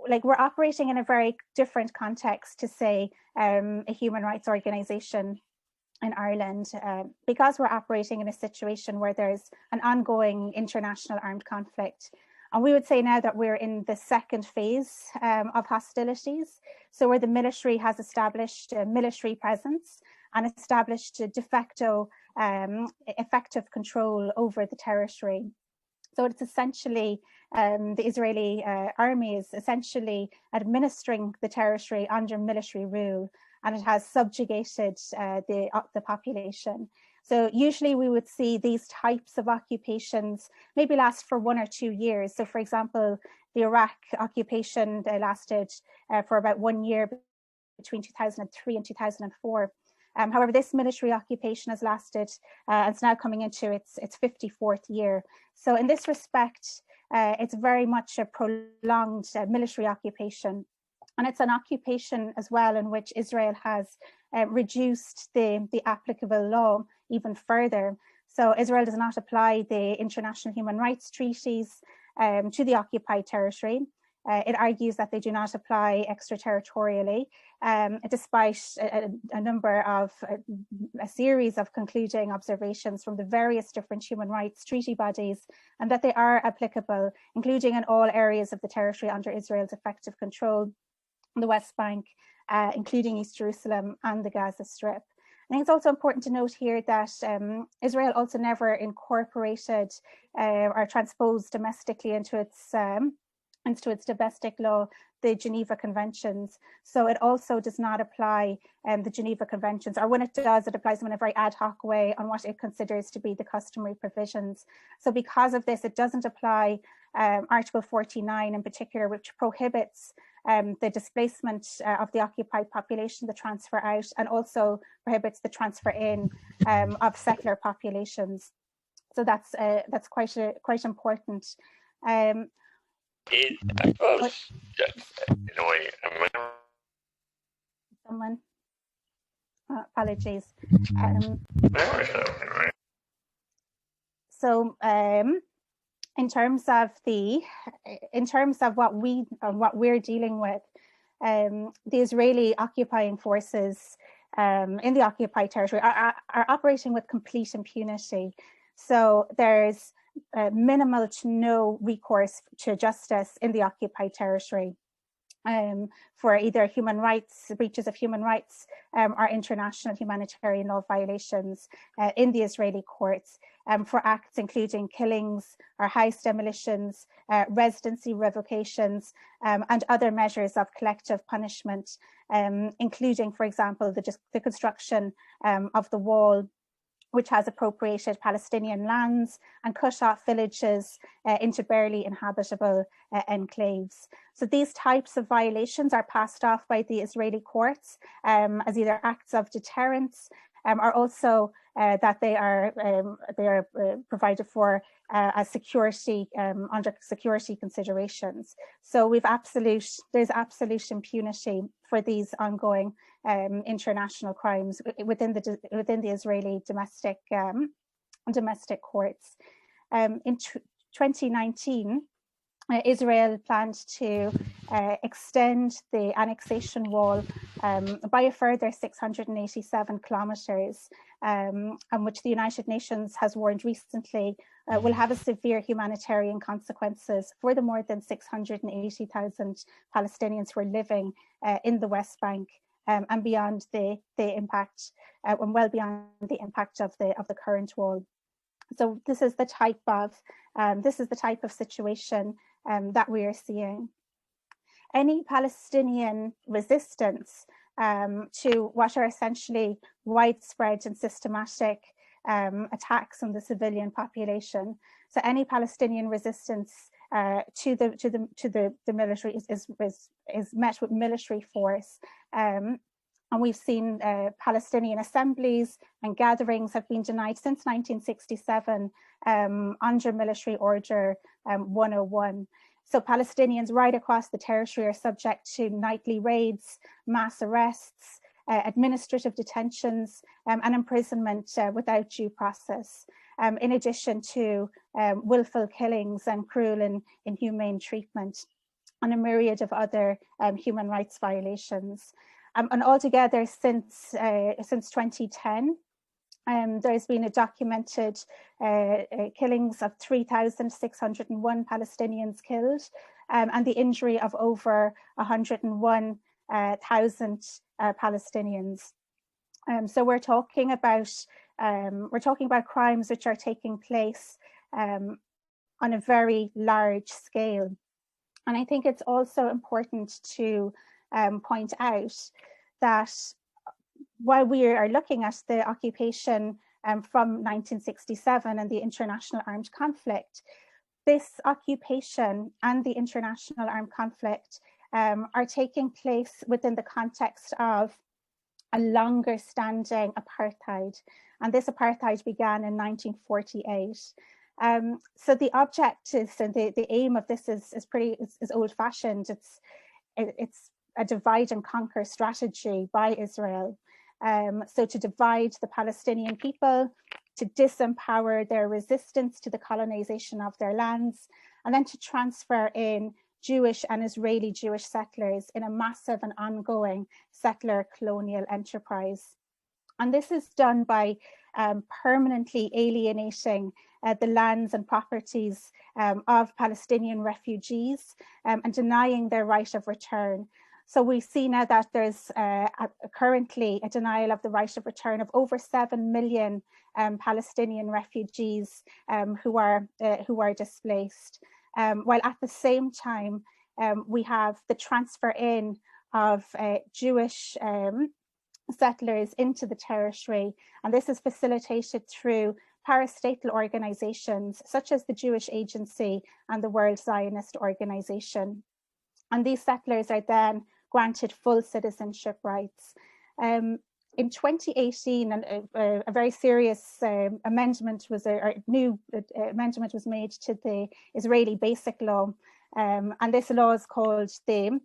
like we're operating in a very different context to say a human rights organization in Ireland, because we're operating in a situation where there's an ongoing international armed conflict. And we would say now that we're in the second phase of hostilities. So where the military has established a military presence and established a de facto effective control over the territory. So it's essentially, the Israeli army is essentially administering the territory under military rule, and it has subjugated the population. So usually we would see these types of occupations maybe last for 1 or 2 years. So for example, the Iraq occupation lasted for about 1 year between 2003 and 2004. However, this military occupation has lasted, and it's now coming into its 54th year. So in this respect, it's very much a prolonged military occupation. And it's an occupation as well in which Israel has reduced the applicable law even further. So Israel does not apply the international human rights treaties to the occupied territory. It argues that they do not apply extraterritorially, despite a series of concluding observations from the various different human rights treaty bodies, and that they are applicable, including in all areas of the territory under Israel's effective control, the West Bank, including East Jerusalem and the Gaza Strip. I think it's also important to note here that Israel also never incorporated or transposed domestically into its domestic law the Geneva Conventions. So it also does not apply the Geneva Conventions, or when it does, it applies them in a very ad hoc way on what it considers to be the customary provisions. So because of this, it doesn't apply Article 49 in particular, which prohibits the displacement of the occupied population, the transfer out, and also prohibits the transfer in of settler populations. So that's quite important. I suppose, in a way, someone, apologies. So in terms of what we're dealing with, the Israeli occupying forces in the occupied territory are operating with complete impunity. So there's minimal to no recourse to justice in the occupied territory for either human rights, breaches of human rights, or international humanitarian law violations in the Israeli courts, for acts including killings or house demolitions, residency revocations, and other measures of collective punishment, including, for example, the construction of the wall, which has appropriated Palestinian lands and cut off villages into barely inhabitable enclaves. So these types of violations are passed off by the Israeli courts as either acts of deterrence, or also that they are provided for as security under security considerations. So there's absolute impunity for these ongoing international crimes within the Israeli domestic courts. In 2019, Israel planned to extend the annexation wall by a further 687 kilometers, and which the United Nations has warned recently will have a severe humanitarian consequences for the more than 680,000 Palestinians who are living in the West Bank, and beyond the impact, and well beyond the impact of the current wall. So this is the type of situation that we are seeing. Any Palestinian resistance to what are essentially widespread and systematic attacks on the civilian population. So any Palestinian resistance to the military is met with military force. And we've seen Palestinian assemblies and gatherings have been denied since 1967 under Military Order 101. So Palestinians right across the territory are subject to nightly raids, mass arrests, administrative detentions, and imprisonment without due process, in addition to willful killings and cruel and inhumane treatment, and a myriad of other human rights violations. And altogether, since 2010, there's been a documented killings of 3,601 Palestinians killed, and the injury of over 101,000 Palestinians. So we're talking about crimes which are taking place on a very large scale. And I think it's also important to point out that while we are looking at the occupation from 1967 and the international armed conflict, this occupation and the international armed conflict are taking place within the context of a longer standing apartheid. And this apartheid began in 1948. So the objective and the aim of this is old fashioned. It's a divide and conquer strategy by Israel. So to divide the Palestinian people, to disempower their resistance to the colonization of their lands, and then to transfer in Jewish and Israeli Jewish settlers in a massive and ongoing settler colonial enterprise. And this is done by permanently alienating the lands and properties of Palestinian refugees and denying their right of return. So we see now that there's currently a denial of the right of return of over 7 million Palestinian refugees who are displaced. While at the same time, we have the transfer in of Jewish settlers into the territory. And this is facilitated through parastatal organizations such as the Jewish Agency and the World Zionist Organization. And these settlers are then granted full citizenship rights. in 2018, a very serious amendment was, a new amendment was made to the Israeli Basic Law, and this law is called the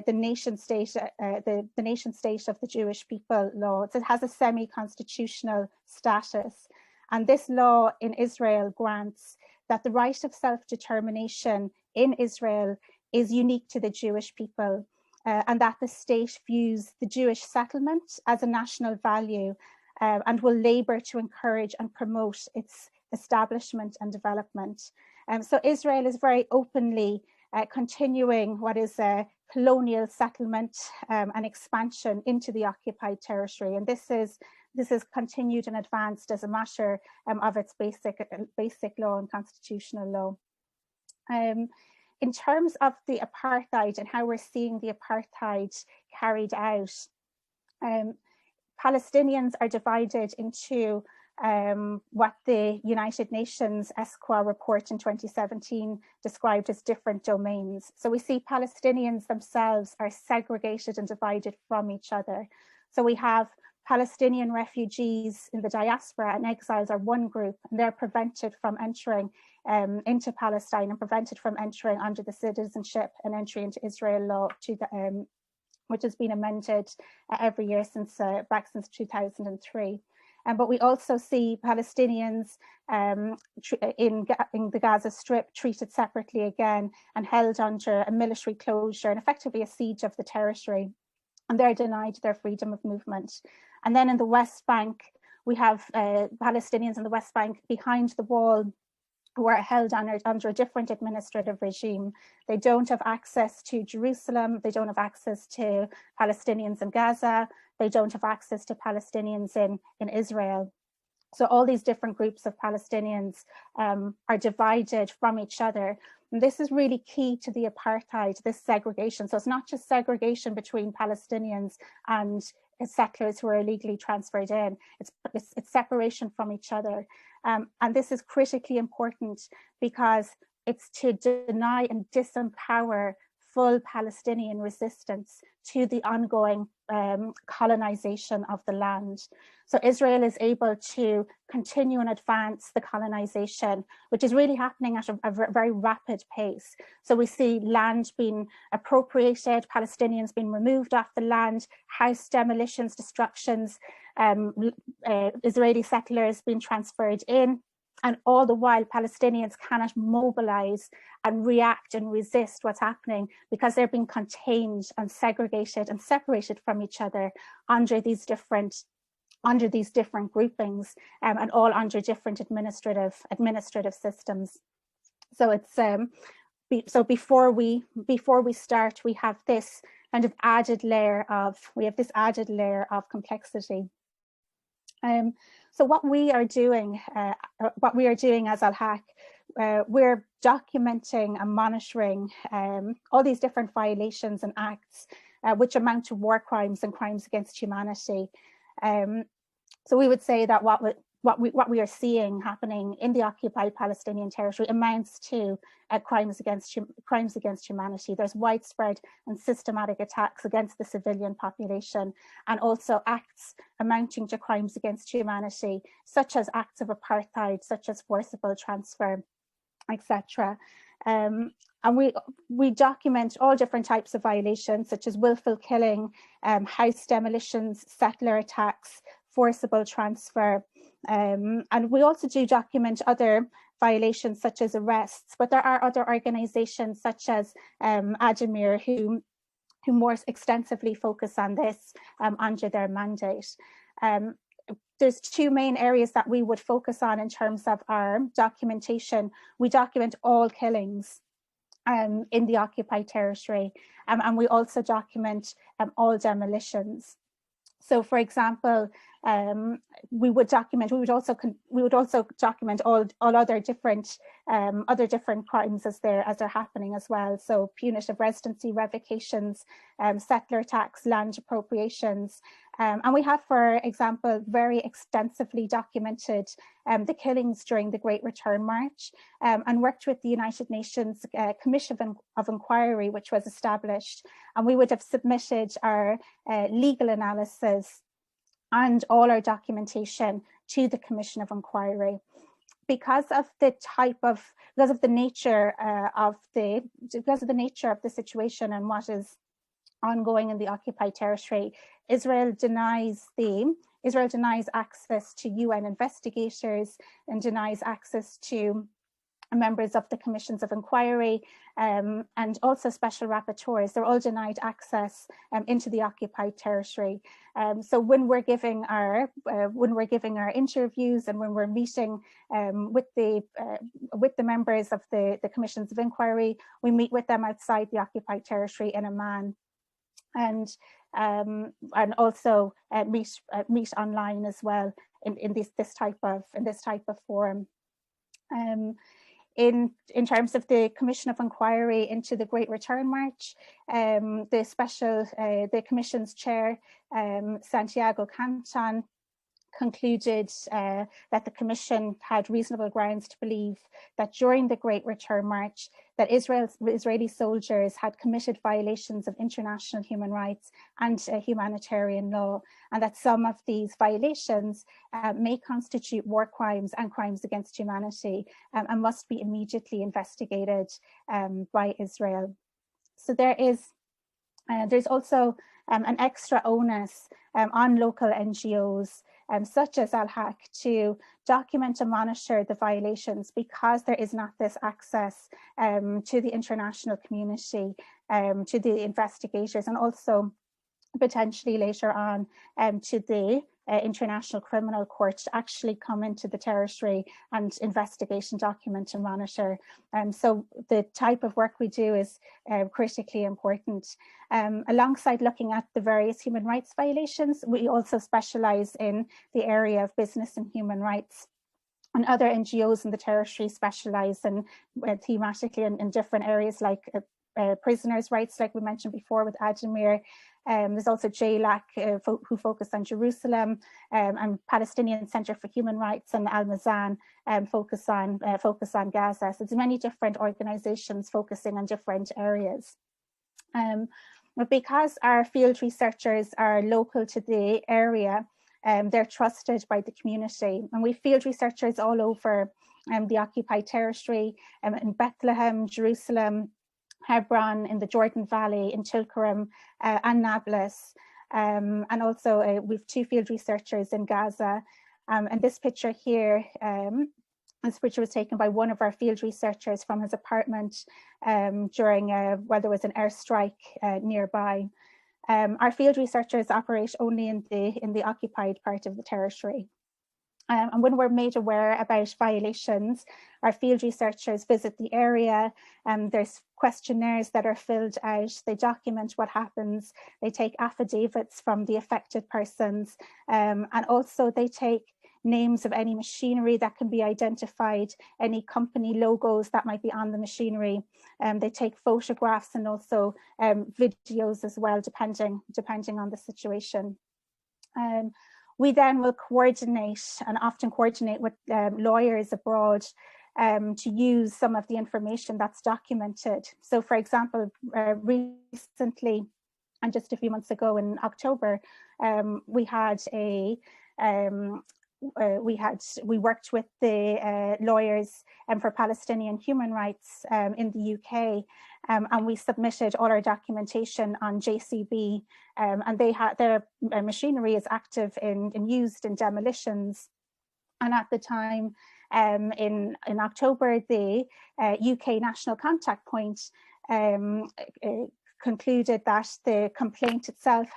nation state, the nation state of the Jewish people law. So it has a semi-constitutional status, and this law in Israel grants that the right of self-determination in Israel is unique to the Jewish people, and that the state views the Jewish settlement as a national value, and will labour to encourage and promote its establishment and development. So Israel is very openly continuing what is a colonial settlement and expansion into the occupied territory, and this is continued and advanced as a matter of its basic law and constitutional law. In terms of the apartheid and how we're seeing the apartheid carried out, Palestinians are divided into what the United Nations ESQA report in 2017 described as different domains. So we see Palestinians themselves are segregated and divided from each other. So we have Palestinian refugees in the diaspora and exiles are one group, and they're prevented from entering into Palestine and prevented from entering under the citizenship and entry into Israel law, which has been amended every year back since 2003. But we also see Palestinians in the Gaza Strip treated separately again and held under a military closure and effectively a siege of the territory, and they're denied their freedom of movement. And then in the West Bank, we have Palestinians in the West Bank behind the wall who are held under a different administrative regime. They don't have access to Jerusalem. They don't have access to Palestinians in Gaza. They don't have access to Palestinians in Israel. So all these different groups of Palestinians are divided from each other. And this is really key to the apartheid, this segregation. So it's not just segregation between Palestinians and settlers who are illegally transferred in, it's separation from each other. And this is critically important because it's to deny and disempower full Palestinian resistance to the ongoing colonization of the land. So Israel is able to continue and advance the colonization, which is really happening at a very rapid pace. So we see land being appropriated, Palestinians being removed off the land, house demolitions, destructions, Israeli settlers being transferred in, and all the while Palestinians cannot mobilize and react and resist what's happening because they're being contained and segregated and separated from each other under these different groupings, and all under different administrative systems. So it's so before we start, we have this kind of added layer of complexity. So what we are doing as Al-Haq, we're documenting and monitoring all these different violations and acts which amount to war crimes and crimes against humanity. So we would say that what we are seeing happening in the occupied Palestinian territory amounts to crimes against humanity. There's widespread and systematic attacks against the civilian population, and also acts amounting to crimes against humanity, such as acts of apartheid, such as forcible transfer, etc. And we document all different types of violations, such as willful killing, house demolitions, settler attacks, forcible transfer, and we also do document other violations such as arrests, but there are other organizations such as Adamir who more extensively focus on this under their mandate. There's two main areas that we would focus on in terms of our documentation. We document all killings in the occupied territory, and we also document all demolitions. So, for example, we would also document all other different crimes as they're happening as well. So punitive residency revocations, settler attacks, land appropriations, and we have, for example, very extensively documented the killings during the Great Return March, and worked with the United Nations Commission of Inquiry, which was established, and we would have submitted our legal analysis and all our documentation to the Commission of Inquiry. Because of the nature of the situation and what is ongoing in the occupied territory, Israel denies access to UN investigators and denies access to members of the commissions of inquiry, and also special rapporteurs. They're all denied access into the occupied territory. So when we're giving our interviews and when we're meeting with the members of the commissions of inquiry, we meet with them outside the occupied territory in Amman, and also meet online as well in this type of forum. In terms of the Commission of Inquiry into the Great Return March, the Commission's chair, Santiago Canton, concluded that the Commission had reasonable grounds to believe that during the Great Return March that Israeli soldiers had committed violations of international human rights and humanitarian law, and that some of these violations may constitute war crimes and crimes against humanity, and must be immediately investigated by Israel. So there's also an extra onus on local NGOs such as Al-Haq to document and monitor the violations, because there is not this access to the international community, to the investigators, and also potentially later on to the International Criminal Court to actually come into the territory and investigate and document and monitor. So the type of work we do is critically important. Alongside looking at the various human rights violations, we also specialise in the area of business and human rights. And other NGOs in the territory specialise in thematically in different areas, like prisoners' rights, like we mentioned before with Ademir. There's also JLAC who focus on Jerusalem, and Palestinian Center for Human Rights and Al-Mazan focus on Gaza. So there's many different organizations focusing on different areas. But because our field researchers are local to the area, they're trusted by the community, and we field researchers all over the occupied territory, in Bethlehem, Jerusalem, Hebron, in the Jordan Valley, in Tulkarem, and Nablus. And also we've 2 field researchers in Gaza. And this picture here, this picture was taken by one of our field researchers from his apartment during where there was an airstrike nearby. Our field researchers operate only in the occupied part of the territory. And when we're made aware about violations, our field researchers visit the area. There's questionnaires that are filled out. They document what happens. They take affidavits from the affected persons. And also they take names of any machinery that can be identified, any company logos that might be on the machinery. They take photographs and also videos as well, depending on the situation. We then will coordinate, and often coordinate with lawyers abroad to use some of the information that's documented. So for example, recently, and just a few months ago in October, we worked with the lawyers for Palestinian human rights in the UK, and we submitted all our documentation on JCB, and they had their machinery is active in used in demolitions. And at the time, in October, the UK National Contact Point concluded that the complaint itself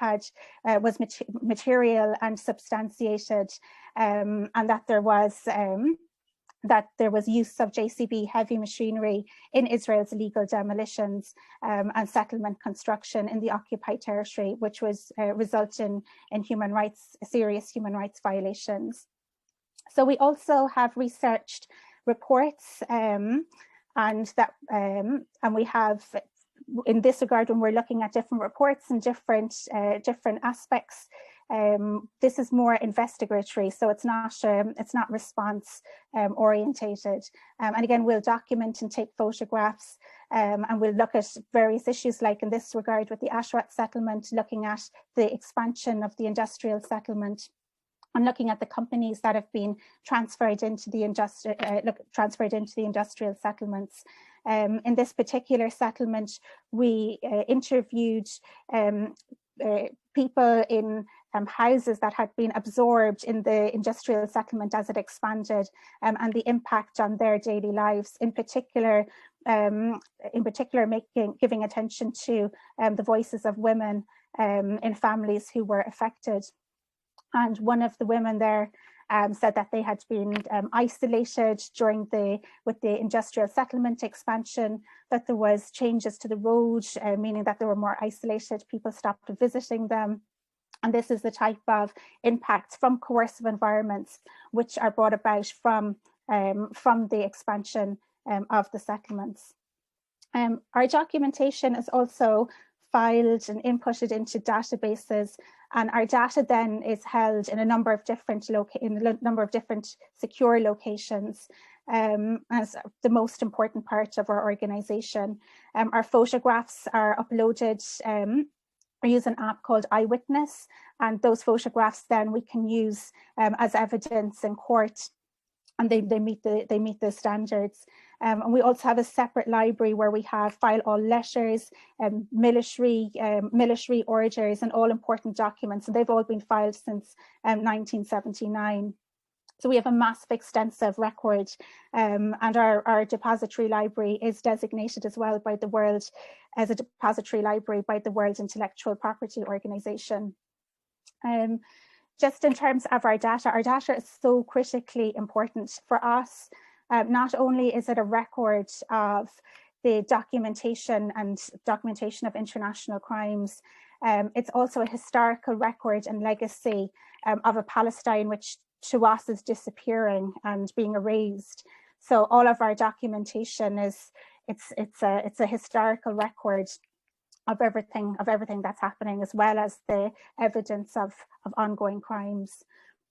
was material and substantiated, and that there was use of JCB heavy machinery in Israel's illegal demolitions and settlement construction in the occupied territory, which was resulting in serious human rights violations. So we also have researched reports, and we have, in this regard, when we're looking at different reports and different aspects, this is more investigatory, so it's not response orientated. And again, we'll document and take photographs, and we'll look at various issues, like in this regard with the Ashrat settlement, looking at the expansion of the industrial settlement and looking at the companies that have been transferred into the industrial settlements. In this particular settlement, we interviewed people in houses that had been absorbed in the industrial settlement as it expanded, and the impact on their daily lives. In particular, giving attention to the voices of women in families who were affected. And one of the women there said that they had been isolated with the industrial settlement expansion, that there was changes to the road, meaning that they were more isolated. People stopped visiting them. And this is the type of impacts from coercive environments which are brought about from the expansion of the settlements. Our documentation is also filed and inputted into databases, and our data then is held in a number of different secure locations as the most important part of our organization. Our photographs are uploaded. We use an app called Eyewitness, and those photographs then we can use as evidence in court, and they meet the standards. And we also have a separate library where we file all letters, military orders, and all important documents, and they've all been filed since 1979. So we have a massive, extensive record, and our depository library is designated as well by the World as a depository library by the World Intellectual Property Organization. Just in terms of our data is so critically important for us. Not only is it a record of the documentation of international crimes, it's also a historical record and legacy of a Palestine which to us is disappearing and being erased. So all of our documentation it's a historical record of everything that's happening, as well as the evidence of ongoing crimes.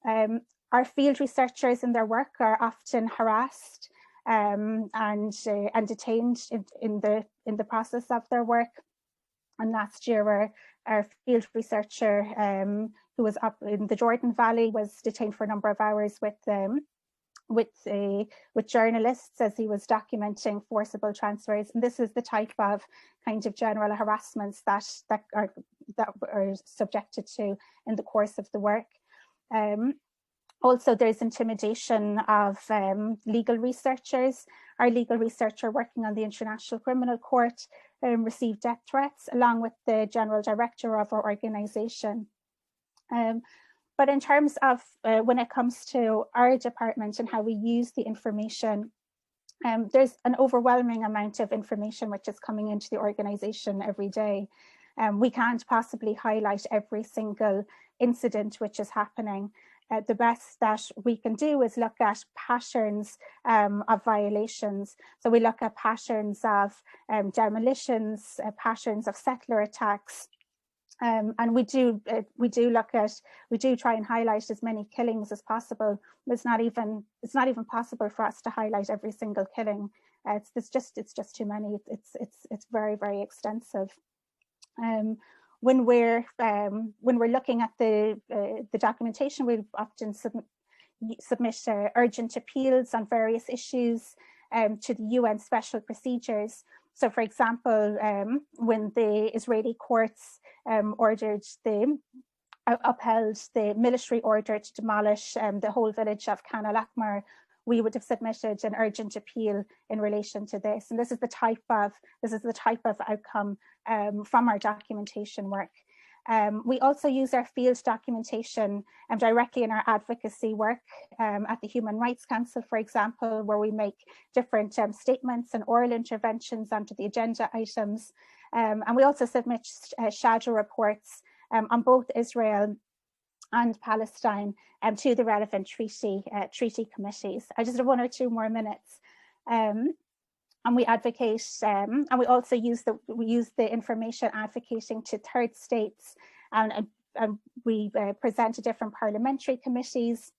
Our field researchers in their work are often harassed and detained in the process of their work. And last year, our field researcher who was up in the Jordan Valley was detained for a number of hours with journalists as he was documenting forcible transfers. And this is the type of kind of general harassments that are subjected to in the course of the work. Also, there's intimidation of legal researchers. Our legal researcher working on the International Criminal Court received death threats, along with the general director of our organization. But in terms of when it comes to our department and how we use the information, there's an overwhelming amount of information which is coming into the organization every day. We can't possibly highlight every single incident which is happening. The best that we can do is look at patterns of violations. So we look at patterns of demolitions, patterns of settler attacks, and we do try and highlight as many killings as possible. It's not even possible for us to highlight every single killing. It's just too many. It's very, very extensive. When we're looking at the documentation, we often submit urgent appeals on various issues to the UN special procedures. So, for example, when the Israeli courts upheld the military order to demolish the whole village of Khan al-Ahmar, we would have submitted an urgent appeal in relation to this. And this is the type of outcome from our documentation work. We also use our field documentation directly in our advocacy work at the Human Rights Council, for example, where we make different statements and oral interventions onto the agenda items. And we also submit shadow reports on both Israel and Palestine to the relevant treaty committees. I just have 1 or 2 more minutes. And we advocate, and we also use the information advocating to third states, and we present to different parliamentary committees,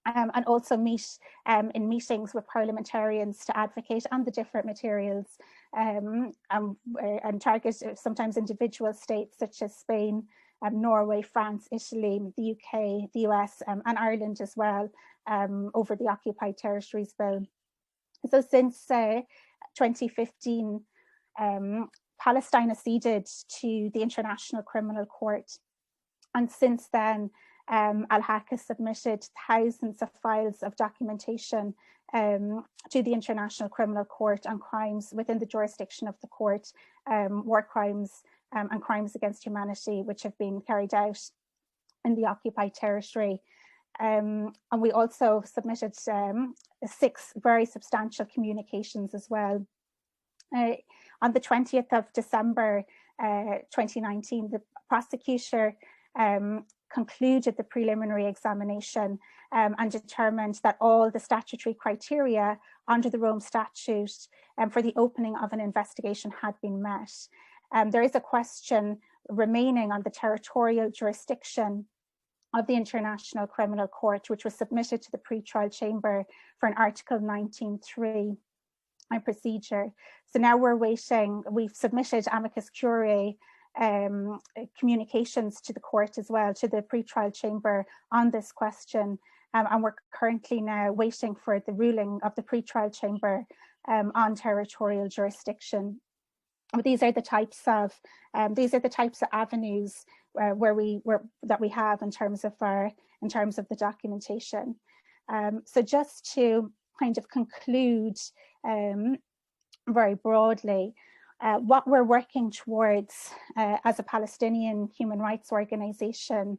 and also meet in meetings with parliamentarians to advocate on the different materials, and target sometimes individual states such as Spain, Norway, France, Italy, the UK, the US, and Ireland as well, over the Occupied Territories Bill. So since 2015, Palestine acceded to the International Criminal Court. And since then, Al-Haq has submitted thousands of files of documentation to the International Criminal Court on crimes within the jurisdiction of the court, war crimes and crimes against humanity, which have been carried out in the occupied territory. And we also submitted 6 very substantial communications as well. On the 20th of December 2019, the prosecutor concluded the preliminary examination and determined that all the statutory criteria under the Rome Statute for the opening of an investigation had been met. There is a question remaining on the territorial jurisdiction of the International Criminal Court, which was submitted to the pre-trial chamber for an Article 19.3 procedure. So now we're waiting. We've submitted amicus curiae communications to the court as well, to the pre-trial chamber on this question, and we're currently now waiting for the ruling of the pre-trial chamber on territorial jurisdiction. These are the types of avenues that we have in terms of the documentation. So just to kind of conclude very broadly, what we're working towards as a Palestinian human rights organization,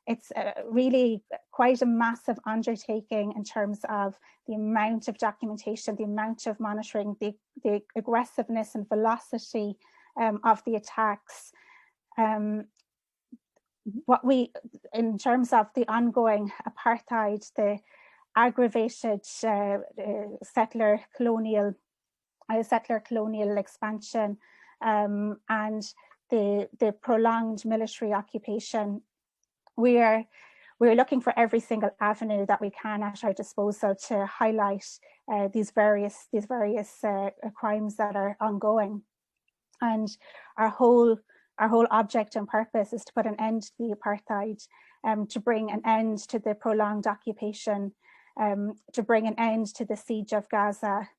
it's really quite a massive undertaking in terms of the amount of documentation, the amount of monitoring, the aggressiveness and velocity of the attacks. In terms of the ongoing apartheid, the aggravated settler colonial expansion, and the prolonged military occupation, we're looking for every single avenue that we can at our disposal to highlight these various crimes that are ongoing. And our whole object and purpose is to put an end to the apartheid, to bring an end to the prolonged occupation, to bring an end to the siege of Gaza,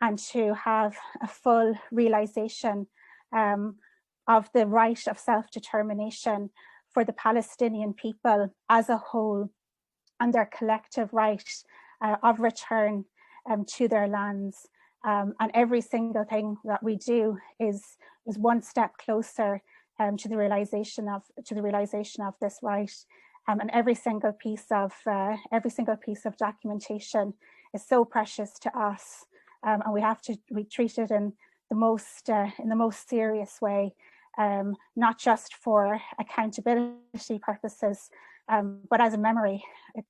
and to have a full realization of the right of self-determination for the Palestinian people as a whole, and their collective right of return to their lands. And every single thing that we do is one step closer to the realization of this right. And every single piece of documentation is so precious to us, and we treat it in the most serious way, not just for accountability purposes, but as a memory.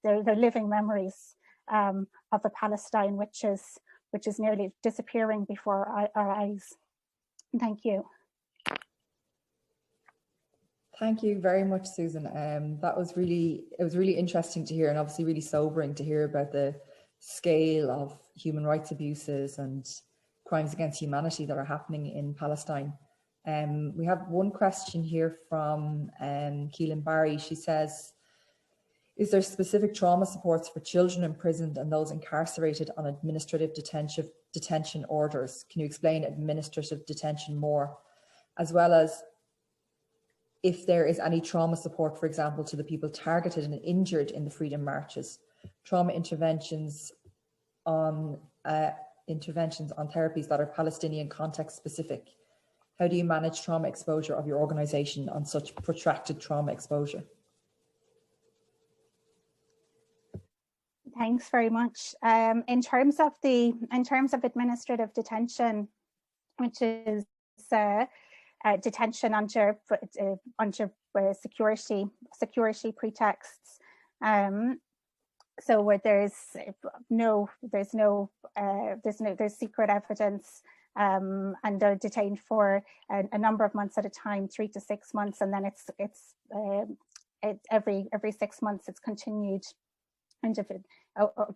They're living memories of a Palestine which is nearly disappearing before our eyes. Thank you. Thank you very much, Susan. It was really interesting to hear, and obviously really sobering to hear about the scale of human rights abuses and crimes against humanity that are happening in Palestine. We have one question here from Keelan Barry. She says, is there specific trauma supports for children imprisoned and those incarcerated on administrative detention orders? Can you explain administrative detention more? As well as if there is any trauma support, for example, to the people targeted and injured in the freedom marches, trauma interventions on therapies that are Palestinian context specific. How do you manage trauma exposure of your organisation on such protracted trauma exposure? Thanks very much. In terms of administrative detention, which is detention under security pretexts, so where there's secret evidence, and they're detained for a number of months at a time, 3 to 6 months, and then it's every 6 months it's continued, and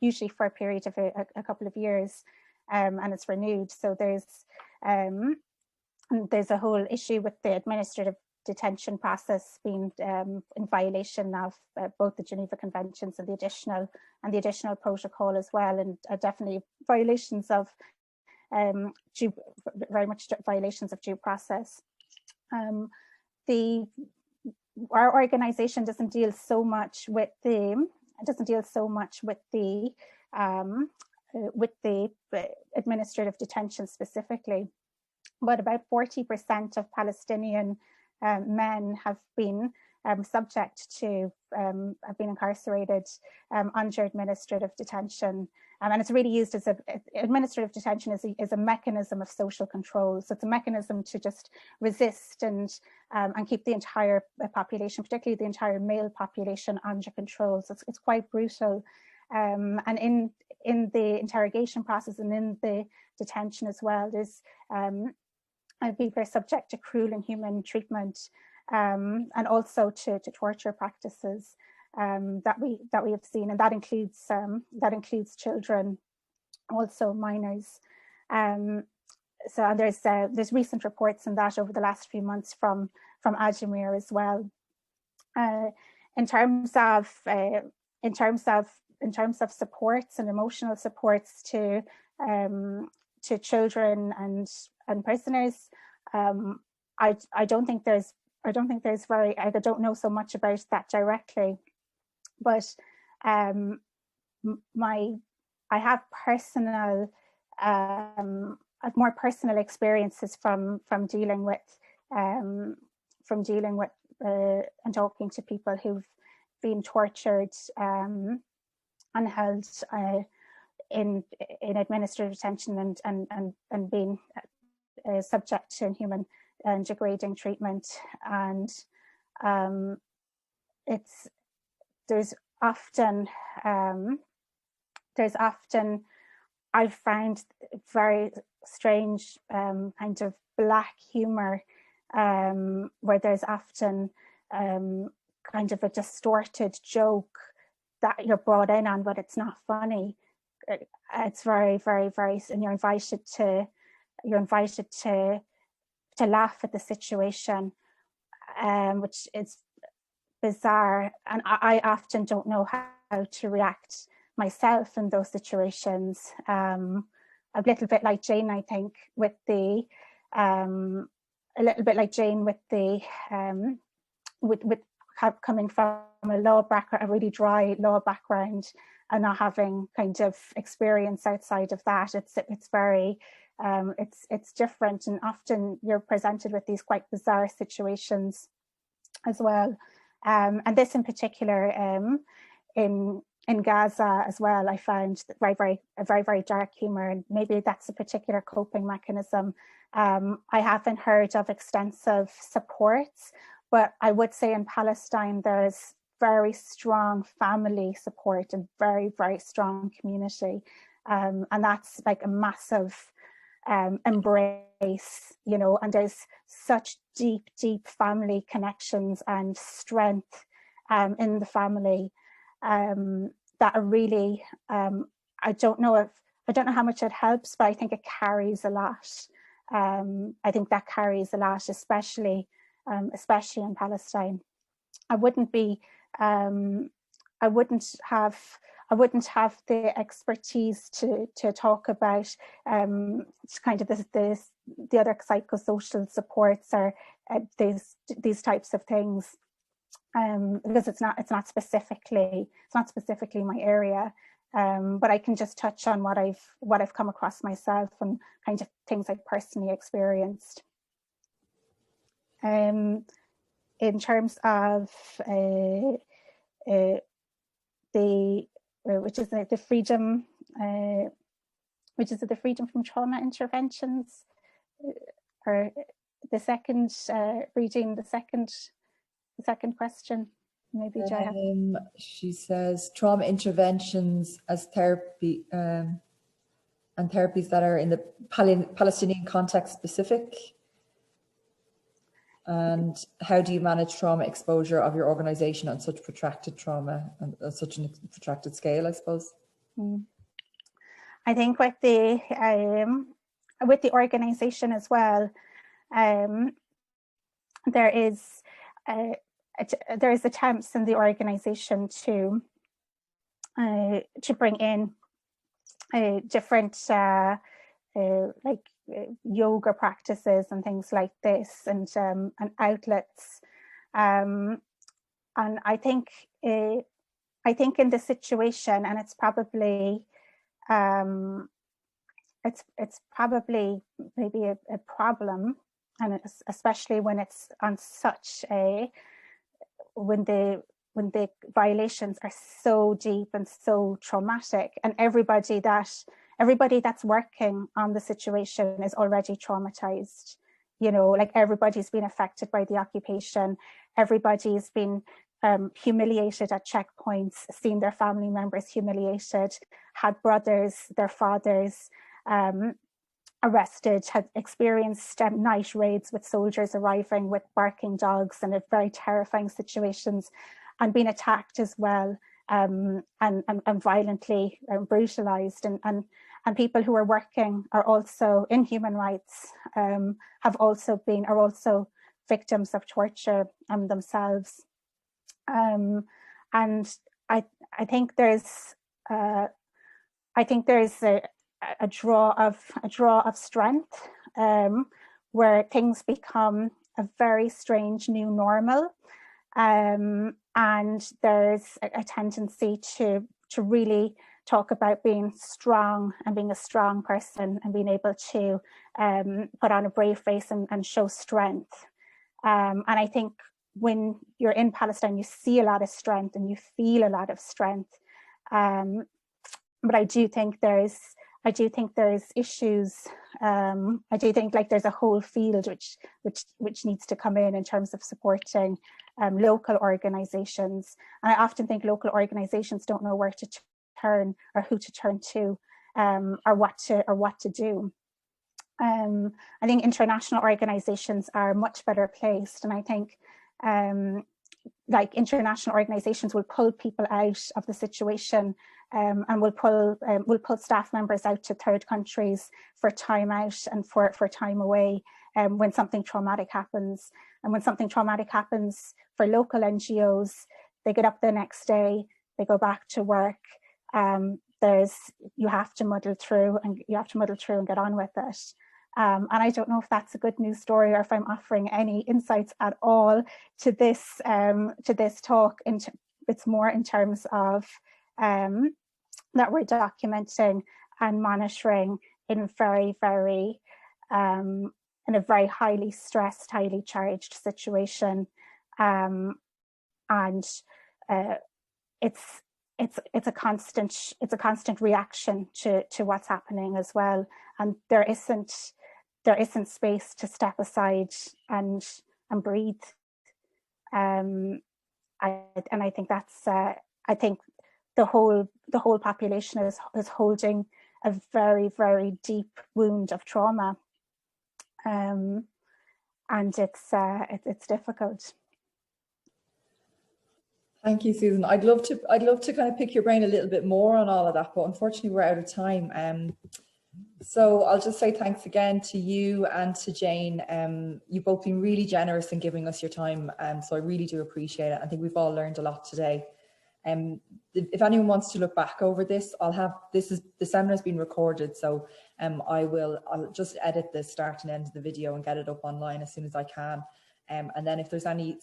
usually for a period of a couple of years, and it's renewed. So there's a whole issue with the administrative detention process being in violation of both the Geneva Conventions and the additional protocol as well, and definitely violations of very much violations of due process. Our organisation doesn't deal so much with the administrative detention specifically, but about 40% of Palestinian men have been subject to, have been incarcerated under administrative detention. And it's really used as administrative detention is a mechanism of social control. So it's a mechanism to just resist and keep the entire population, particularly the entire male population, under control. So it's quite brutal. And in the interrogation process and in the detention as well, there's people are subject to cruel and inhuman treatment, and also to torture practices that we have seen, and that includes children, also minors. So and there's recent reports on that over the last few months from Ajamir as well. In terms of supports and emotional supports to children and prisoners, I don't know so much about that directly, but I have more personal experiences from dealing with and talking to people who've been tortured and held in administrative detention and being subject to inhuman and degrading treatment. And there's often I've found very strange kind of black humor, where there's often kind of a distorted joke that you're brought in on, but it's not funny. It's very, very, very, and you're invited to laugh at the situation, which is bizarre. And I often don't know how to react myself in those situations. A little bit like Jane, I think, with the coming from a really dry law background and not having kind of experience outside of that. It's very it's different, and often you're presented with these quite bizarre situations as well. And this in particular, in Gaza as well, I found that very dark humor, and maybe that's a particular coping mechanism. I haven't heard of extensive supports, but I would say in Palestine there's very strong family support and very, very strong community, and that's like a massive embrace, you know, and there's such deep family connections and strength in the family that are really, I don't know how much it helps, but I think it carries a lot. I think that carries a lot, especially in Palestine. I wouldn't have the expertise to talk about kind of the other psychosocial supports or these types of things, because it's not specifically my area. But I can just touch on what I've come across myself and kind of things I've personally experienced. In terms of which is the freedom, the freedom from trauma interventions, or the second reading the second question, maybe Jaya. She says trauma interventions as therapy and therapies that are in the Palestinian context specific. And how do you manage trauma exposure of your organisation on such protracted trauma and such a protracted scale, I suppose? I think with the organisation as well, there is attempts in the organisation to bring in different like yoga practices and things like this, and outlets. And I think in this situation, and it's probably maybe a problem, and especially when it's on such a when the violations are so deep and so traumatic, and everybody that's working on the situation is already traumatized. You know, like everybody's been affected by the occupation, everybody's been humiliated at checkpoints, seen their family members humiliated, had brothers, their fathers arrested, had experienced night raids with soldiers arriving with barking dogs and very terrifying situations, and been attacked as well, and violently brutalized, and people who are working are also in human rights, are also victims of torture themselves. And I think there's a draw of strength, where things become a very strange new normal, and there's a tendency to really talk about being strong and being a strong person and being able to put on a brave face and show strength. And I think when you're in Palestine, you see a lot of strength and you feel a lot of strength. But I do think there's issues. I do think like there's a whole field which needs to come in terms of supporting local organizations. And I often think local organizations don't know where to turn or who to turn to, or what to do. I think international organizations are much better placed, and I think like international organizations will pull people out of the situation, and will pull staff members out to third countries for time out and for time away when something traumatic happens. And when something traumatic happens for local NGOs, they get up the next day, they go back to work. You have to muddle through and get on with it. And I don't know if that's a good news story or if I'm offering any insights at all to this talk. It's more in terms of that we're documenting and monitoring in a very highly stressed, highly charged situation, and it's a constant reaction to what's happening as well, and there isn't space to step aside and breathe. I think that's I think the whole population is holding a very deep wound of trauma, and it's difficult. Thank you, Susan. I'd love to kind of pick your brain a little bit more on all of that, but unfortunately we're out of time. So I'll just say thanks again to you and to Jane. You've both been really generous in giving us your time, so I really do appreciate it. I think we've all learned a lot today. If anyone wants to look back over this, the seminar's been recorded, so I'll just edit the start and end of the video and get it up online as soon as I can. And then if there's any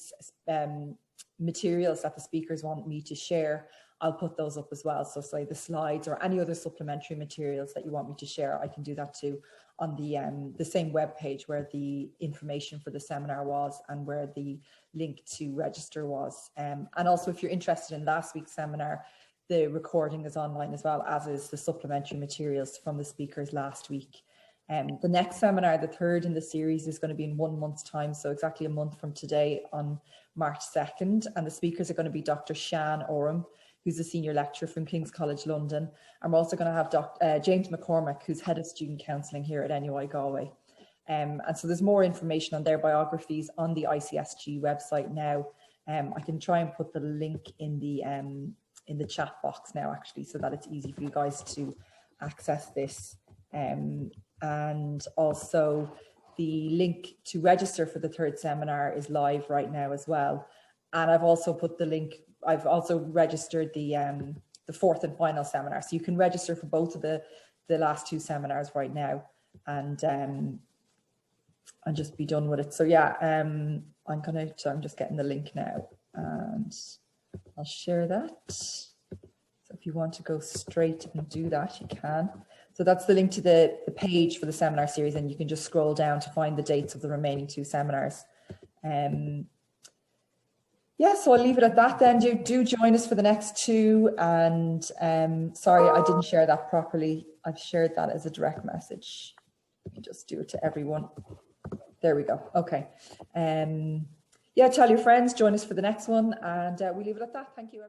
materials that the speakers want me to share, I'll put those up as well. So say the slides or any other supplementary materials that you want me to share, I can do that too on the same web page where the information for the seminar was and where the link to register was. And also if you're interested in last week's seminar, the recording is online as well, as is the supplementary materials from the speakers last week. The next seminar, the third in the series, is going to be in 1 month's time, so exactly a month from today on March 2nd. And the speakers are going to be Dr. Shan Oram, who's a senior lecturer from King's College London. And we're also going to have James McCormack, who's head of student counselling here at NUI Galway. And so there's more information on their biographies on the ICSG website now. I can try and put the link in the chat box now, actually, so that it's easy for you guys to access this. And also the link to register for the third seminar is live right now as well. And I've also put the link, I've also registered the fourth and final seminar. So you can register for both of the last two seminars right now and just be done with it. So yeah, I'm just getting the link now and I'll share that. So if you want to go straight and do that, you can. So that's the link to the page for the seminar series, and you can just scroll down to find the dates of the remaining two seminars. Yeah, so I'll leave it at that then. Do join us for the next two. And sorry, I didn't share that properly. I've shared that as a direct message. You can just do it to everyone. There we go. Okay. Yeah, tell your friends, join us for the next one, and we leave it at that. Thank you.